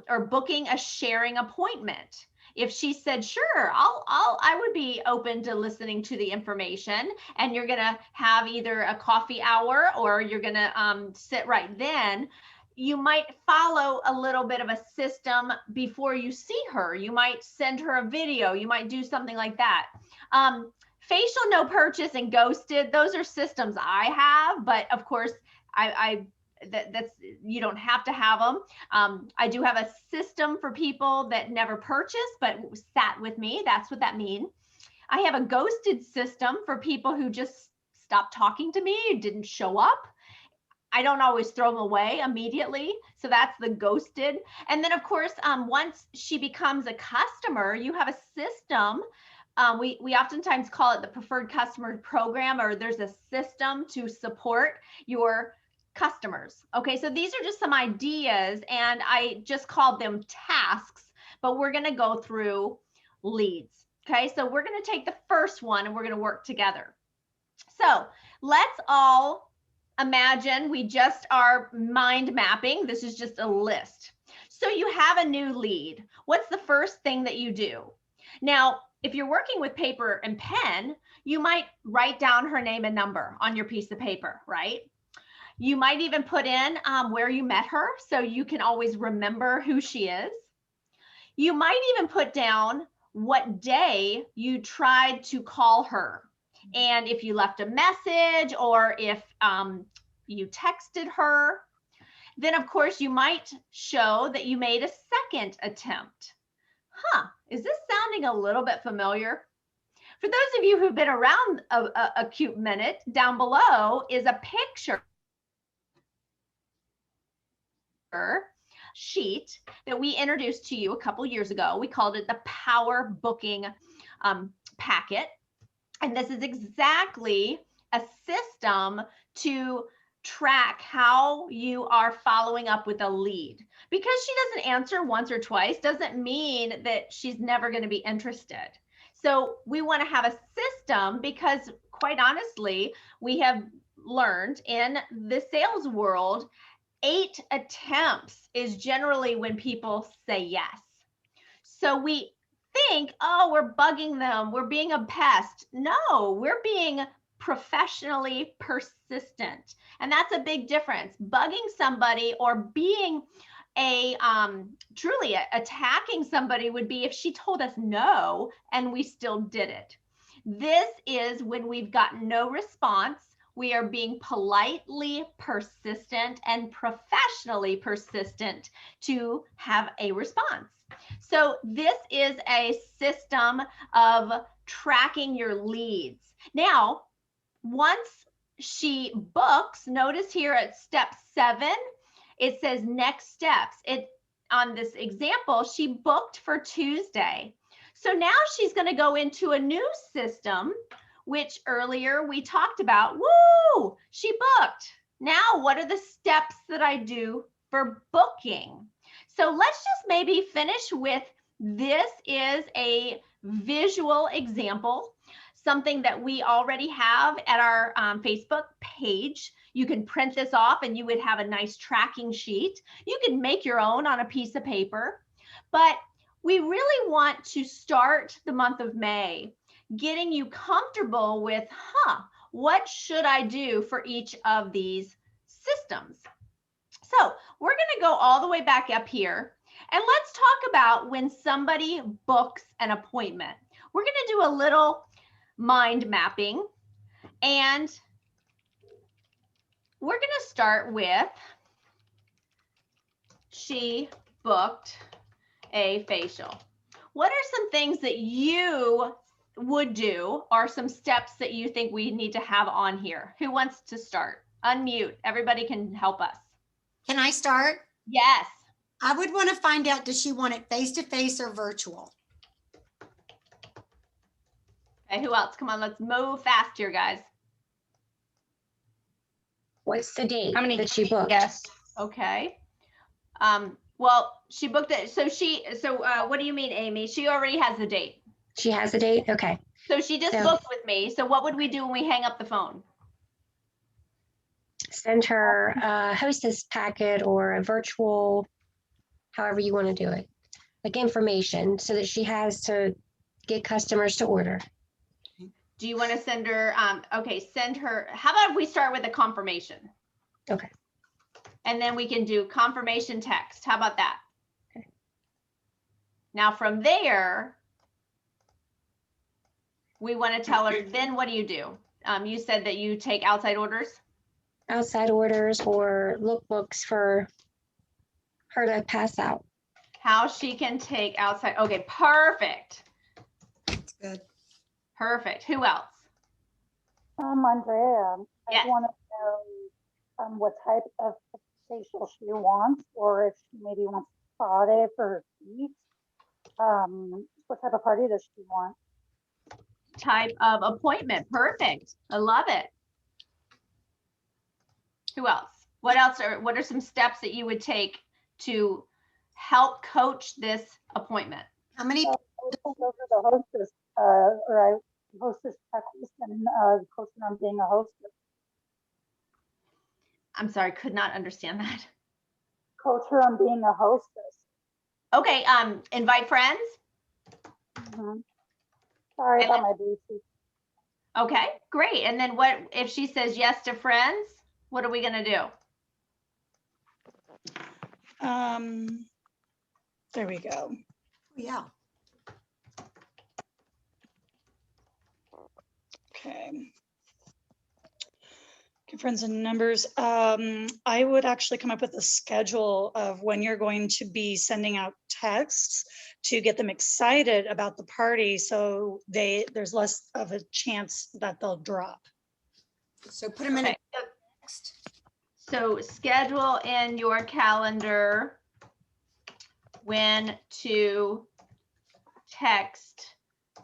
or booking a sharing appointment. If she said, sure, I would be open to listening to the information, and you're going to have either a coffee hour or you're going to sit right then, you might follow a little bit of a system before you see her. You might send her a video. You might do something like that. Facial no purchase and ghosted, those are systems I have, but of course, that's you don't have to have them. I do have a system for people that never purchased but sat with me. That's what that means. I have a ghosted system for people who just stopped talking to me, didn't show up. I don't always throw them away immediately. So that's the ghosted. And then of course, once she becomes a customer, you have a system. We oftentimes call it the preferred customer program, or there's a system to support your customers. Okay, so these are just some ideas, and I just called them tasks, but we're going to go through leads. Okay, so we're going to take the first one and we're going to work together. So let's all imagine we just are mind mapping. This is just a list. So you have a new lead. What's the first thing that you do? Now, if you're working with paper and pen, you might write down her name and number on your piece of paper, right? You might even put in where you met her so you can always remember who she is. You might even put down what day you tried to call her, and if you left a message or if you texted her. Then of course you might show that you made a second attempt. Is this sounding a little bit familiar? For those of you who've been around a cute minute, down below is a picture sheet that we introduced to you a couple years ago. We called it the Power Booking Packet. And this is exactly a system to track how you are following up with a lead. Because she doesn't answer once or twice doesn't mean that she's never going to be interested. So we want to have a system because, quite honestly, we have learned in the sales world, 8 attempts is generally when people say yes. So we think, oh, we're bugging them, we're being a pest. No, we're being professionally persistent. And that's a big difference. Bugging somebody or being truly attacking somebody would be if she told us no and we still did it. This is when we've got no response. We are being politely persistent and professionally persistent to have a response. So this is a system of tracking your leads. Now, once she books, notice here at step 7, it says next steps. On this example, she booked for Tuesday. So now she's going to go into a new system, which earlier we talked about. Woo! She booked. Now, what are the steps that I do for booking? So let's just maybe finish with, this is a visual example, something that we already have at our Facebook page. You can print this off and you would have a nice tracking sheet. You can make your own on a piece of paper, but we really want to start the month of May getting you comfortable with, what should I do for each of these systems? So we're going to go all the way back up here and let's talk about when somebody books an appointment. We're going to do a little mind mapping, and we're going to start with, she booked a facial. What are some things that you would do, or some steps that you think we need to have on here? Who wants to start? Unmute. Everybody can help us. Can I start? Yes. I would want to find out, does she want it face-to-face or virtual? Okay, who else? Come on, let's move fast here, guys. What's the date How many that she booked? Yes. Okay. Well, she booked it. So what do you mean, Amy? She already has the date. She has a date? Okay. So she just So- booked with me. So what would we do when we hang up the phone? Send her a hostess packet or a virtual, however you want to do it, like information so that she has to get customers to order. Do you want to send her, okay, send her, how about we start with a confirmation? Okay. And then we can do confirmation text. How about that? Okay. Now from there, we want to tell her, then what do? You said that you take outside orders? Outside orders or lookbooks for her to pass out. How she can take outside, okay, perfect. That's good. Perfect. Who else? Andrea, Yes. I want to know what type of facial she wants, or if she maybe wants party for her feet. What type of party does she want? Type of appointment. Perfect. I love it. Who else? What are some steps that you would take to help coach this appointment? How many? I sent over the hostess, or I hostess checklist and coach her on being a hostess. I'm sorry, could not understand that. Coach her on being a hostess. Okay, invite friends. Mhm. Sorry And about my Bluetooth. Okay, great. And then what if she says yes to friends? What are we gonna do? There we go. Yeah. Okay. Okay, friends and numbers. I would actually come up with a schedule of when you're going to be sending out texts to get them excited about the party, so there's less of a chance that they'll drop. So put them in a Okay, text. so schedule in your calendar when to text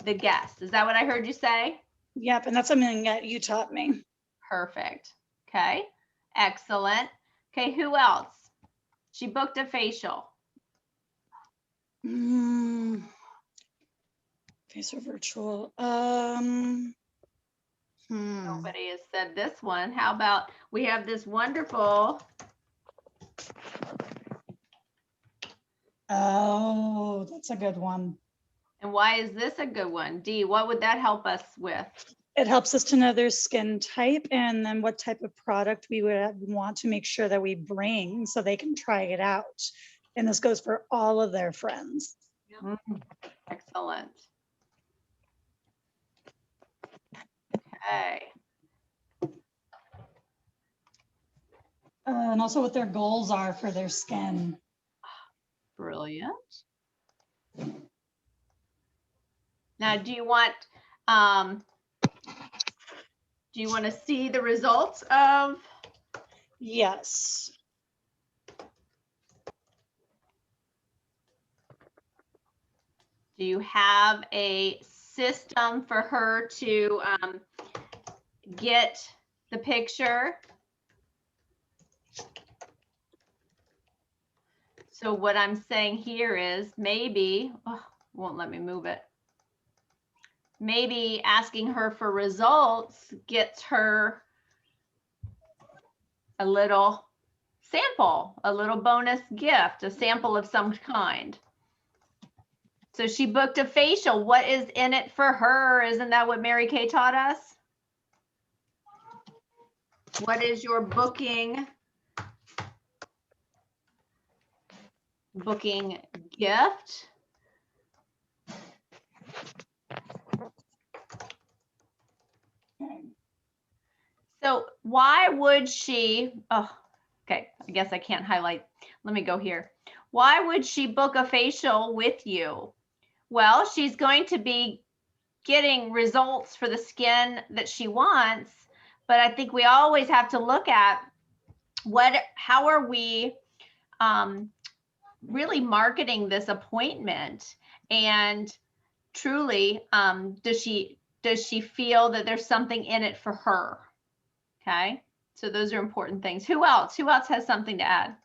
the guest. Is that what I heard you say? Yep, and that's something that you taught me. Perfect. Okay, excellent. Okay, who else? She booked a facial. Face or virtual. Nobody has said this one. How about we have this wonderful, Oh, that's a good one. And why is this a good one? D, what would that help us with? It helps us to know their skin type and then what type of product we would want to make sure that we bring so they can try it out. And this goes for all of their friends. Excellent. Okay. And also what their goals are for their skin. Brilliant. Now, do you want to see the results of? Yes. Do you have a system for her to get the picture? So what I'm saying here is maybe, won't let me move it. Maybe asking her for results gets her a little sample, a little bonus gift, a sample of some kind. So she booked a facial. What is in it for her? Isn't that what Mary Kay taught us? What is your booking gift? So why would she, oh, okay, I guess I can't highlight. Let me go here. Why would she book a facial with you? Well, she's going to be getting results for the skin that she wants, but I think we always have to look at how are we really marketing this appointment, and truly, does she feel that there's something in it for her? Okay, so those are important things. Who else has something to add?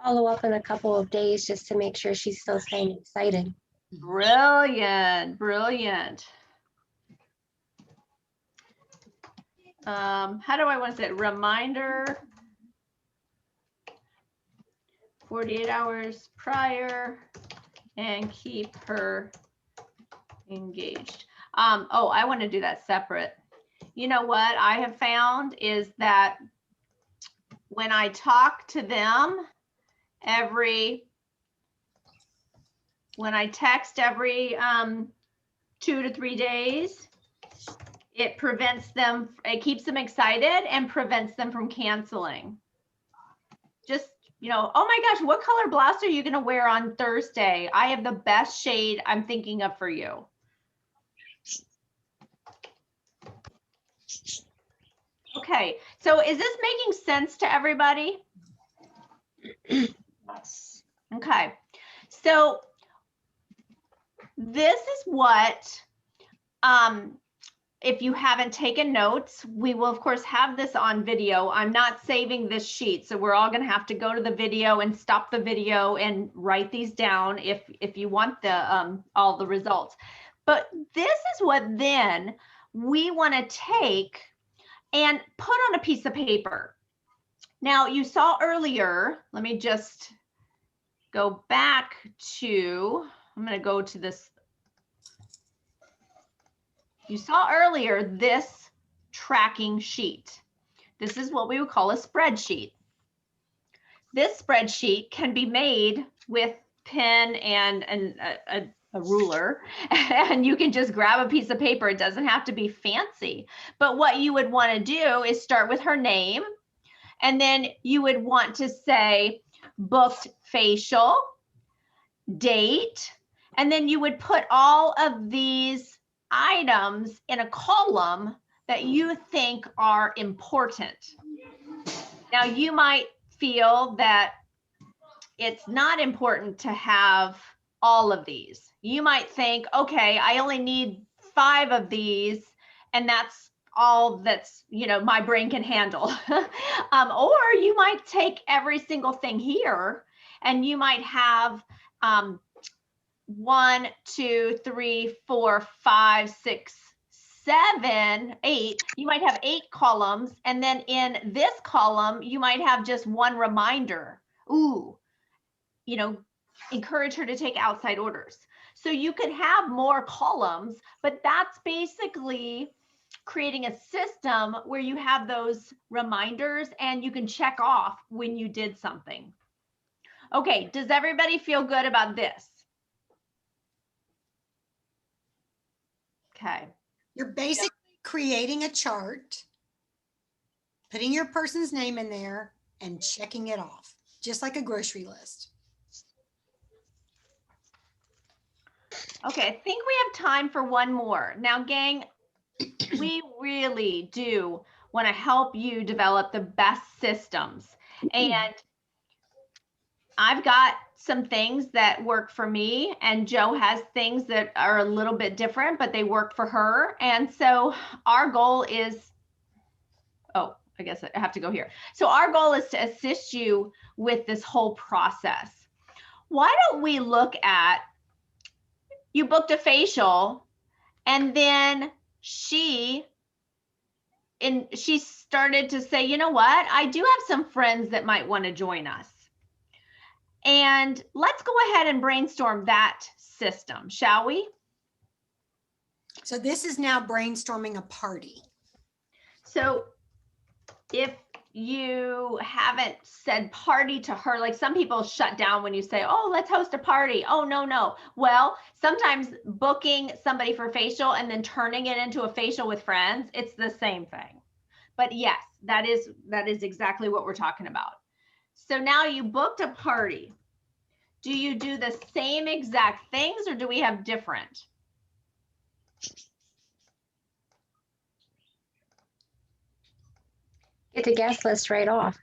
Follow up in a couple of days just to make sure she's still staying excited. Brilliant, brilliant. How do I want to say it? Reminder 48 hours prior and keep her engaged. Oh, I want to do that separate. You know what I have found is that when I talk to them when I text every 2 to 3 days, it keeps them excited and prevents them from canceling. Just, oh my gosh, what color blouse are you going to wear on Thursday? I have the best shade I'm thinking of for you. Okay, so is this making sense to everybody? Yes. Okay, so this is what, if you haven't taken notes, we will of course have this on video. I'm not saving this sheet, so we're all going to have to go to the video and stop the video and write these down if you want the all the results. But this is what then we want to take and put on a piece of paper. Now you saw earlier, let me just go back to, I'm going to go to this. You saw earlier this tracking sheet. This is what we would call a spreadsheet. This spreadsheet can be made with pen and a ruler, and you can just grab a piece of paper. It doesn't have to be fancy. But what you would want to do is start with her name, and then you would want to say booked facial, date, and then you would put all of these items in a column that you think are important. Now, you might feel that it's not important to have all of these. You might think, okay, I only need 5 of these, and that's all that's, my brain can handle. Or you might take every single thing here, and you might have 1, 2, 3, 4, 5, 6, 7, 8. You might have 8 columns, and then in this column, you might have just one reminder. Ooh, encourage her to take outside orders. So you could have more columns, but that's basically creating a system where you have those reminders and you can check off when you did something. Okay, does everybody feel good about this? Okay. You're basically creating a chart, putting your person's name in there and checking it off, just like a grocery list. Okay, I think we have time for one more. Now, gang, we really do want to help you develop the best systems. And I've got some things that work for me, and Jo has things that are a little bit different, but they work for her. And so our goal is, oh, I guess I have to go here. So our goal is to assist you with this whole process. Why don't we look at, you booked a facial, and then she started to say, you know what, I do have some friends that might want to join us. And let's go ahead and brainstorm that system, shall we? So this is now brainstorming a party. So if you haven't said party to her, like some people shut down when you say, oh, let's host a party. Oh, no. Well, sometimes booking somebody for facial and then turning it into a facial with friends, it's the same thing. But yes, that is exactly what we're talking about. So now you booked a party. Do you do the same exact things or do we have different? Get the guest list right off.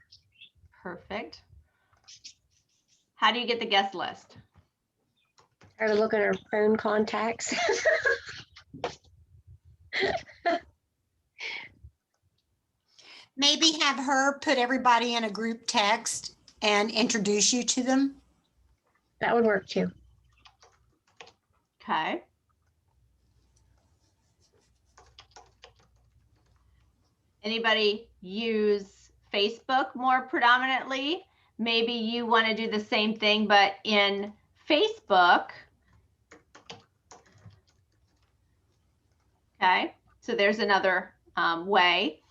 Perfect. How do you get the guest list? Try to look at our phone contacts. Maybe have her put everybody in a group text and introduce you to them. That would work too. Okay. Anybody use Facebook more predominantly? Maybe you want to do the same thing, but in Facebook. Okay, so there's another way.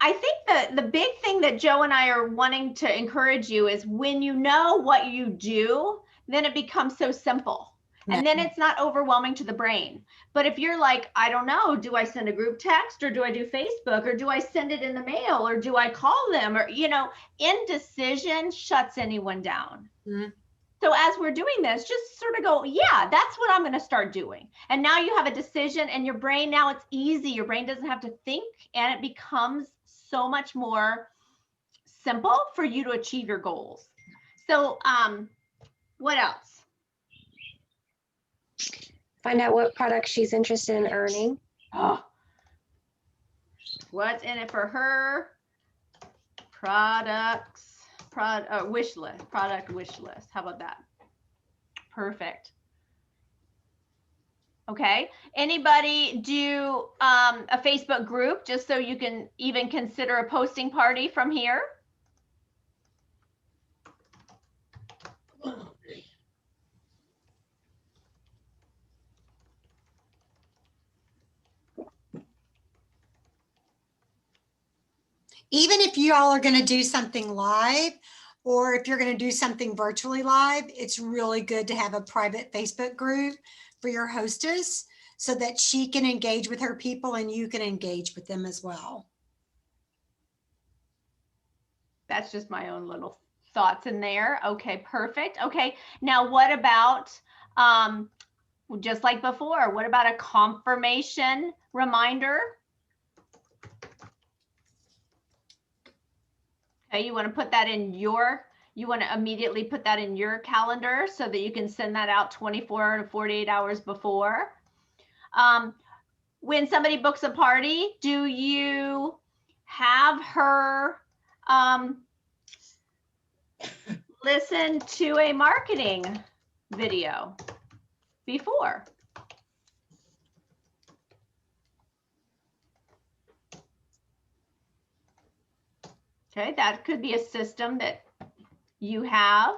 I think the big thing that Jo and I are wanting to encourage you is when you know what you do, then it becomes so simple. And then it's not overwhelming to the brain. But if you're like, I don't know, do I send a group text or do I do Facebook or do I send it in the mail or do I call them or, indecision shuts anyone down. Mm-hmm. So as we're doing this, just sort of go, yeah, that's what I'm going to start doing. And now you have a decision and your brain, now it's easy. Your brain doesn't have to think and it becomes so much more simple for you to achieve your goals. So what else? Find out what product she's interested in earning. Oh. What's in it for her? Product wish list. How about that? Perfect. Okay. Anybody do a Facebook group just so you can even consider a posting party from here? Even if you all are going to do something live, or if you're going to do something virtually live, it's really good to have a private Facebook group for your hostess so that she can engage with her people and you can engage with them as well. That's just my own little thoughts in there. Okay, perfect. Okay, now what about, just like before, what about a confirmation reminder? Okay, you want to put that in you want to immediately put that in your calendar so that you can send that out 24 to 48 hours before. When somebody books a party, do you have her listen to a marketing video before? Okay, that could be a system that you have.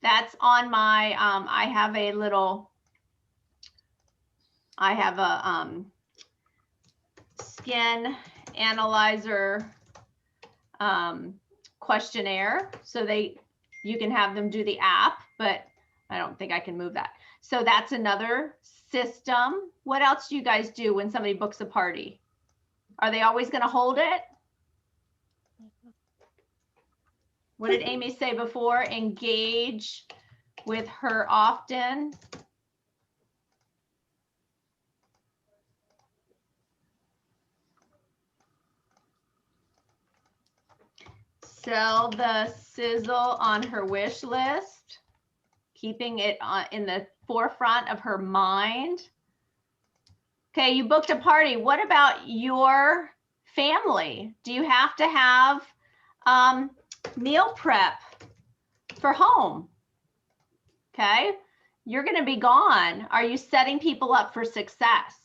That's on my, I have a skin analyzer questionnaire. So you can have them do the app, but I don't think I can move that. So that's another system. What else do you guys do when somebody books a party? Are they always going to hold it? What did Amy say before? Engage with her often. Sell the sizzle on her wish list, keeping it in the forefront of her mind. Okay, you booked a party. What about your family? Do you have to have meal prep for home? Okay, you're going to be gone. Are you setting people up for success?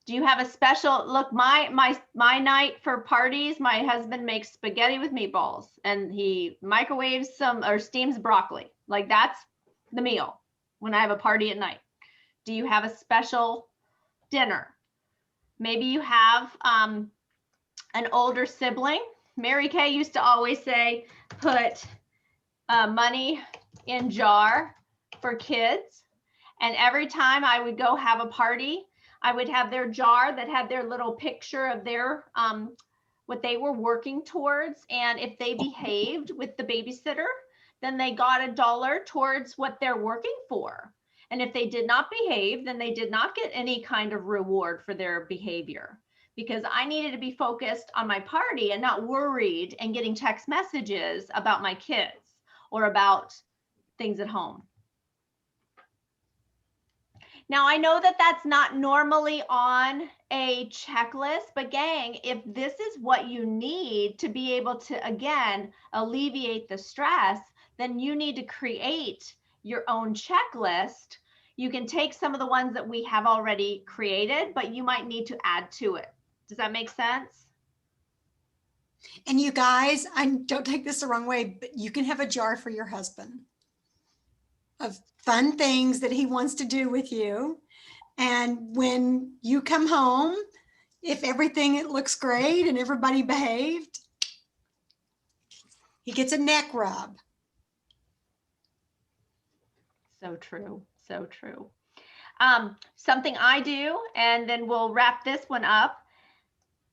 Do you have a special look? My night for parties, my husband makes spaghetti with meatballs and he microwaves some or steams broccoli. Like that's the meal when I have a party at night. Do you have a special dinner? Maybe you have an older sibling. Mary Kay used to always say, put money in jar for kids. And every time I would go have a party, I would have their jar that had their little picture of their what they were working towards. And if they behaved with the babysitter, then they got $1 towards what they're working for. And if they did not behave, then they did not get any kind of reward for their behavior, because I needed to be focused on my party and not worried and getting text messages about my kids or about things at home. Now, I know that that's not normally on a checklist, but gang, if this is what you need to be able to, again, alleviate the stress, then you need to create your own checklist. You can take some of the ones that we have already created, but you might need to add to it. Does that make sense? And you guys, don't take this the wrong way, but you can have a jar for your husband of fun things that he wants to do with you. And when you come home, if everything it looks great and everybody behaved, he gets a neck rub. So true. So true. Something I do, and then we'll wrap this one up.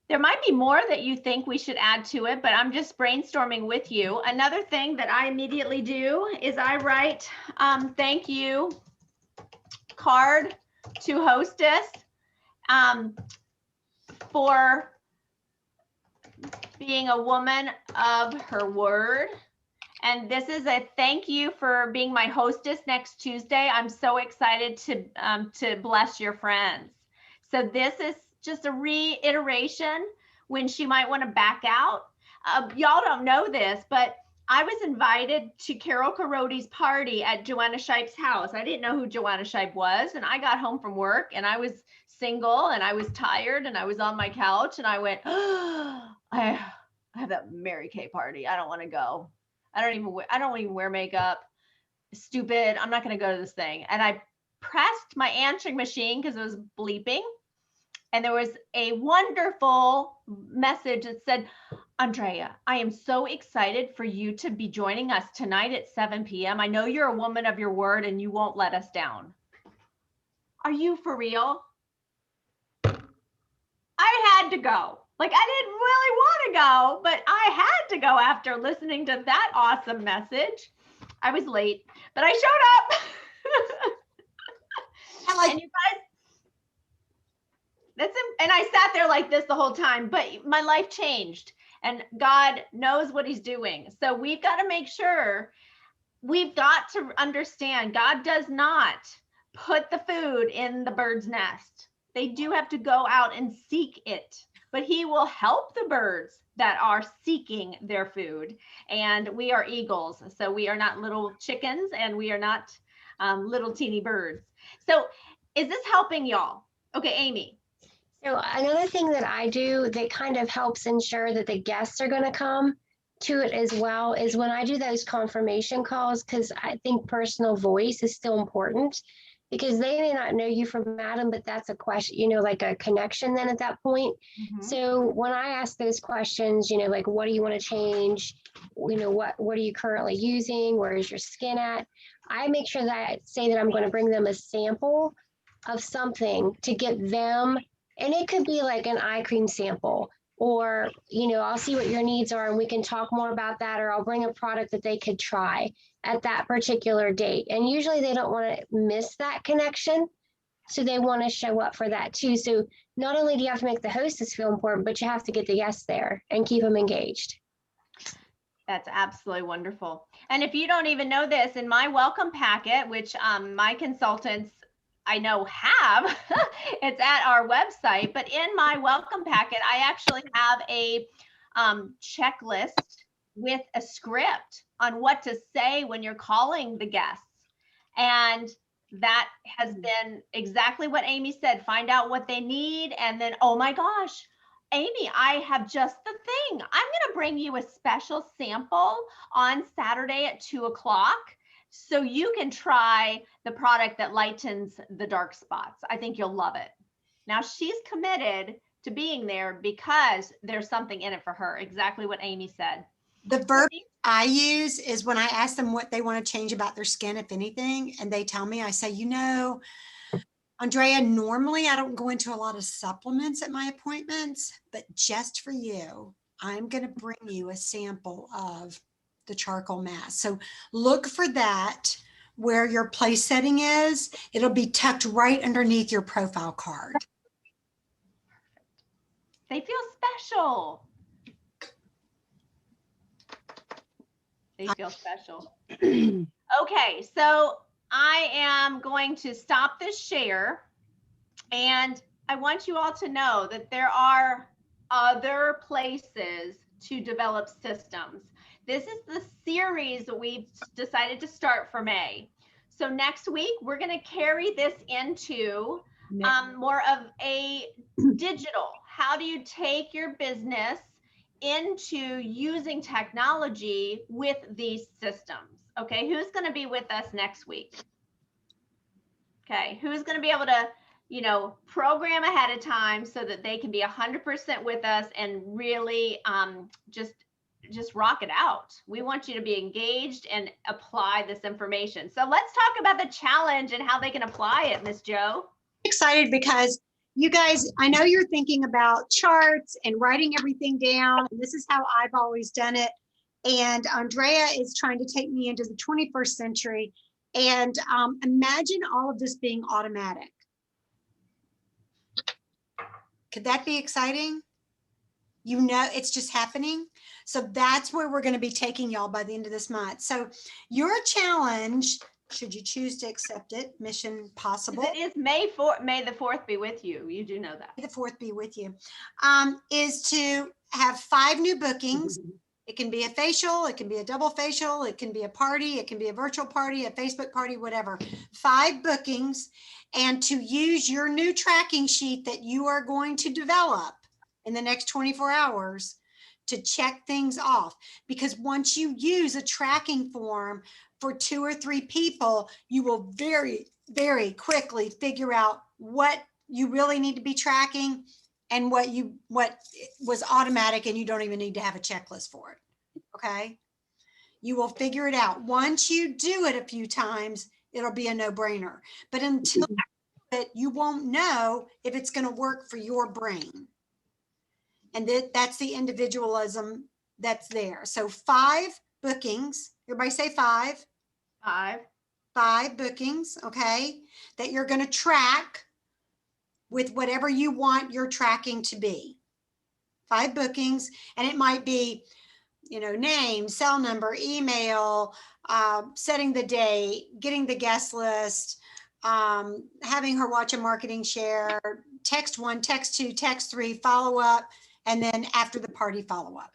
There might be more that you think we should add to it, but I'm just brainstorming with you. Another thing that I immediately do is I write thank you card to hostess for being a woman of her word. And this is a thank you for being my hostess next Tuesday. I'm so excited to bless your friends. So this is just a reiteration when she might want to back out. Y'all don't know this, but I was invited to Carol Caroti's party at Joanna Shipe's house. I didn't know who Joanna Shipe was. And I got home from work and I was single and I was tired and I was on my couch and I went, oh, I have that Mary Kay party. I don't want to go. I don't even wear makeup. Stupid. I'm not going to go to this thing. And I pressed my answering machine because it was bleeping. And there was a wonderful message that said, Andrea, I am so excited for you to be joining us tonight at 7 p.m. I know you're a woman of your word and you won't let us down. Are you for real? I had to go. Like, I didn't really want to go, but I had to go after listening to that awesome message. I was late, but I showed up. And you guys, and I sat there like this the whole time, but my life changed and God knows what he's doing. So we've got to make sure, we've got to understand God does not put the food in the bird's nest. They do have to go out and seek it, but he will help the birds that are seeking their food. And we are eagles. So we are not little chickens and we are not little teeny birds. So is this helping y'all? Okay, Amy. So another thing that I do that kind of helps ensure that the guests are going to come to it as well is when I do those confirmation calls, because I think personal voice is still important, because they may not know you from Adam, but that's a question, like a connection then at that point. Mhm. So when I ask those questions, like what do you want to change? What are you currently using? Where is your skin at? I make sure that I say that I'm going to bring them a sample of something to get them, and it could be like an eye cream sample, or I'll see what your needs are and we can talk more about that, or I'll bring a product that they could try at that particular date. And usually they don't want to miss that connection, so they want to show up for that too. So not only do you have to make the hostess feel important, but you have to get the guests there and keep them engaged. That's absolutely wonderful. And if you don't even know this, in my welcome packet, which my consultants I know have, it's at our website, but in my welcome packet, I actually have a checklist with a script on what to say when you're calling the guests. And that has been exactly what Amy said. Find out what they need. And then, oh my gosh, Amy, I have just the thing. I'm going to bring you a special sample on Saturday at 2:00. So you can try the product that lightens the dark spots. I think you'll love it. Now she's committed to being there because there's something in it for her. Exactly what Amy said. The verb I use is when I ask them what they want to change about their skin, if anything, and they tell me, I say, Andrea, normally I don't go into a lot of supplements at my appointments, but just for you, I'm going to bring you a sample of the charcoal mask. So look for that where your place setting is. It'll be tucked right underneath your profile card. They feel special. They feel special. Okay, so I am going to stop this share, and I want you all to know that there are other places to develop systems. This is the series that we've decided to start for May. So next week, we're going to carry this into more of a digital. How do you take your business into using technology with these systems? Okay, who's going to be with us next week? Okay, who's going to be able to, program ahead of time so that they can be 100% with us and really just rock it out. We want you to be engaged and apply this information. So let's talk about the challenge and how they can apply it, Miss Jo. Excited because you guys, I know you're thinking about charts and writing everything down. And this is how I've always done it. And Andrea is trying to take me into the 21st century. And imagine all of this being automatic. Could that be exciting? It's just happening. So that's where we're going to be taking y'all by the end of this month. So your challenge, should you choose to accept it, mission possible. It is May 4th, May the 4th be with you. You do know that. May the 4th be with you. Is to have 5 new bookings. It can be a facial, it can be a double facial, it can be a party, it can be a virtual party, a Facebook party, whatever. 5 bookings, and to use your new tracking sheet that you are going to develop in the next 24 hours to check things off. Because once you use a tracking form for 2 or 3 people, you will very, very quickly figure out what you really need to be tracking and what was automatic and you don't even need to have a checklist for it. Okay. You will figure it out. Once you do it a few times, it'll be a no-brainer. But until you won't know if it's going to work for your brain. And that's the individualism that's there. So 5 bookings. Everybody say 5. 5 bookings, okay, that you're going to track with whatever you want your tracking to be. 5 bookings, and it might be, name, cell number, email, setting the date, getting the guest list, having her watch a marketing share, text 1, text 2, text 3, follow up, and then after the party follow up.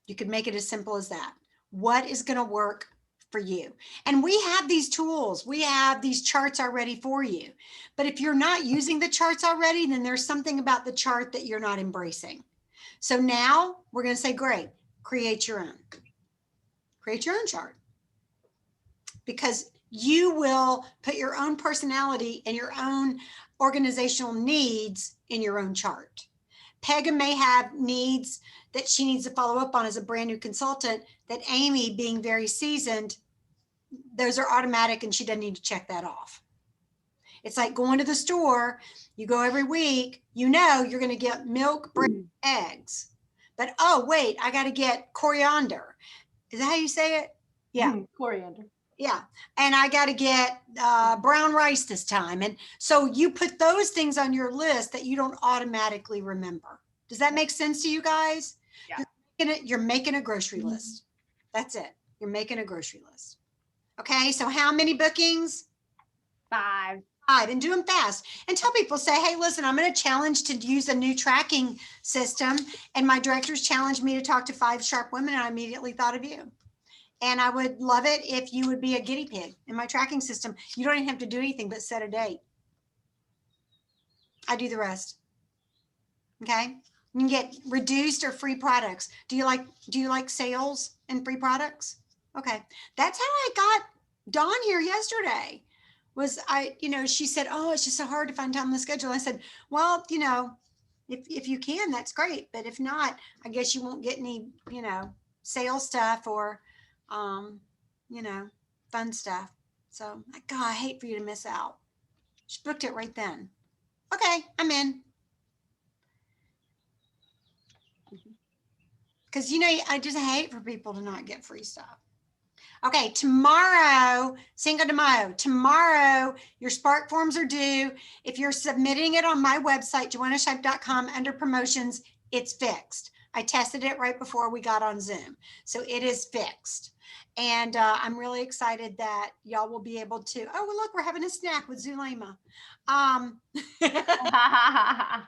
You could make it as simple as that. What is going to work for you? And we have these tools. We have these charts already for you. But if you're not using the charts already, then there's something about the chart that you're not embracing. So now we're going to say, great, create your own. Create your own chart. Because you will put your own personality and your own organizational needs in your own chart. Pega may have needs that she needs to follow up on as a brand new consultant that Amy, being very seasoned, those are automatic and she doesn't need to check that off. It's like going to the store. You go every week, you know you're going to get milk, bread, eggs. But oh, wait, I got to get coriander. Is that how you say it? Yeah. Coriander. Yeah. And I got to get brown rice this time. And so you put those things on your list that you don't automatically remember. Does that make sense to you guys? Yeah. You're making a grocery list. That's it. You're making a grocery list. Okay. So how many bookings? 5. 5, and do them fast. And tell people, say, hey, listen, I'm going to challenge to use a new tracking system. And my directors challenged me to talk to 5 sharp women. And I immediately thought of you. And I would love it if you would be a guinea pig in my tracking system. You don't even have to do anything but set a date. I do the rest. Okay. You can get reduced or free products. Do you like sales and free products? Okay. That's how I got Dawn here yesterday. She said, oh, it's just so hard to find time on the schedule. I said, well, if you can, that's great. But if not, I guess you won't get any, sales stuff or, fun stuff. So, God, I hate for you to miss out. She booked it right then. Okay, I'm in. Because, I just hate for people to not get free stuff. Okay, tomorrow, Cinco de Mayo, tomorrow, your Spark forms are due. If you're submitting it on my website, joannashipe.com, under promotions, it's fixed. I tested it right before we got on Zoom. So it is fixed. And I'm really excited that y'all will be able to, oh, well, look, we're having a snack with Zulema. Don't y'all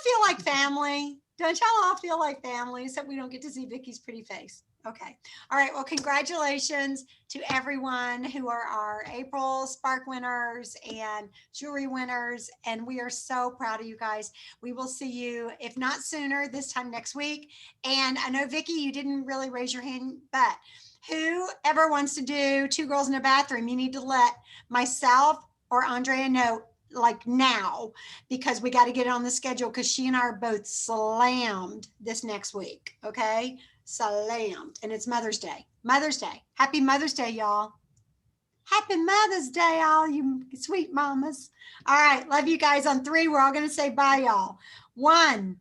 feel like family? Don't y'all all feel like family, except we don't get to see Vicky's pretty face? Okay. All right. Well, congratulations to everyone who are our April Spark winners and jewelry winners. And we are so proud of you guys. We will see you, if not sooner, this time next week. And I know, Vicky, you didn't really raise your hand, but whoever wants to do 2 girls in a bathroom, you need to let myself or Andrea know, like now, because we got to get it on the schedule, because she and I are both slammed this next week. Okay. Slammed. And it's Mother's Day. Mother's Day. Happy Mother's Day, y'all. Happy Mother's Day, all you sweet mamas. All right. Love you guys. On 3, we're all going to say bye, y'all. 1,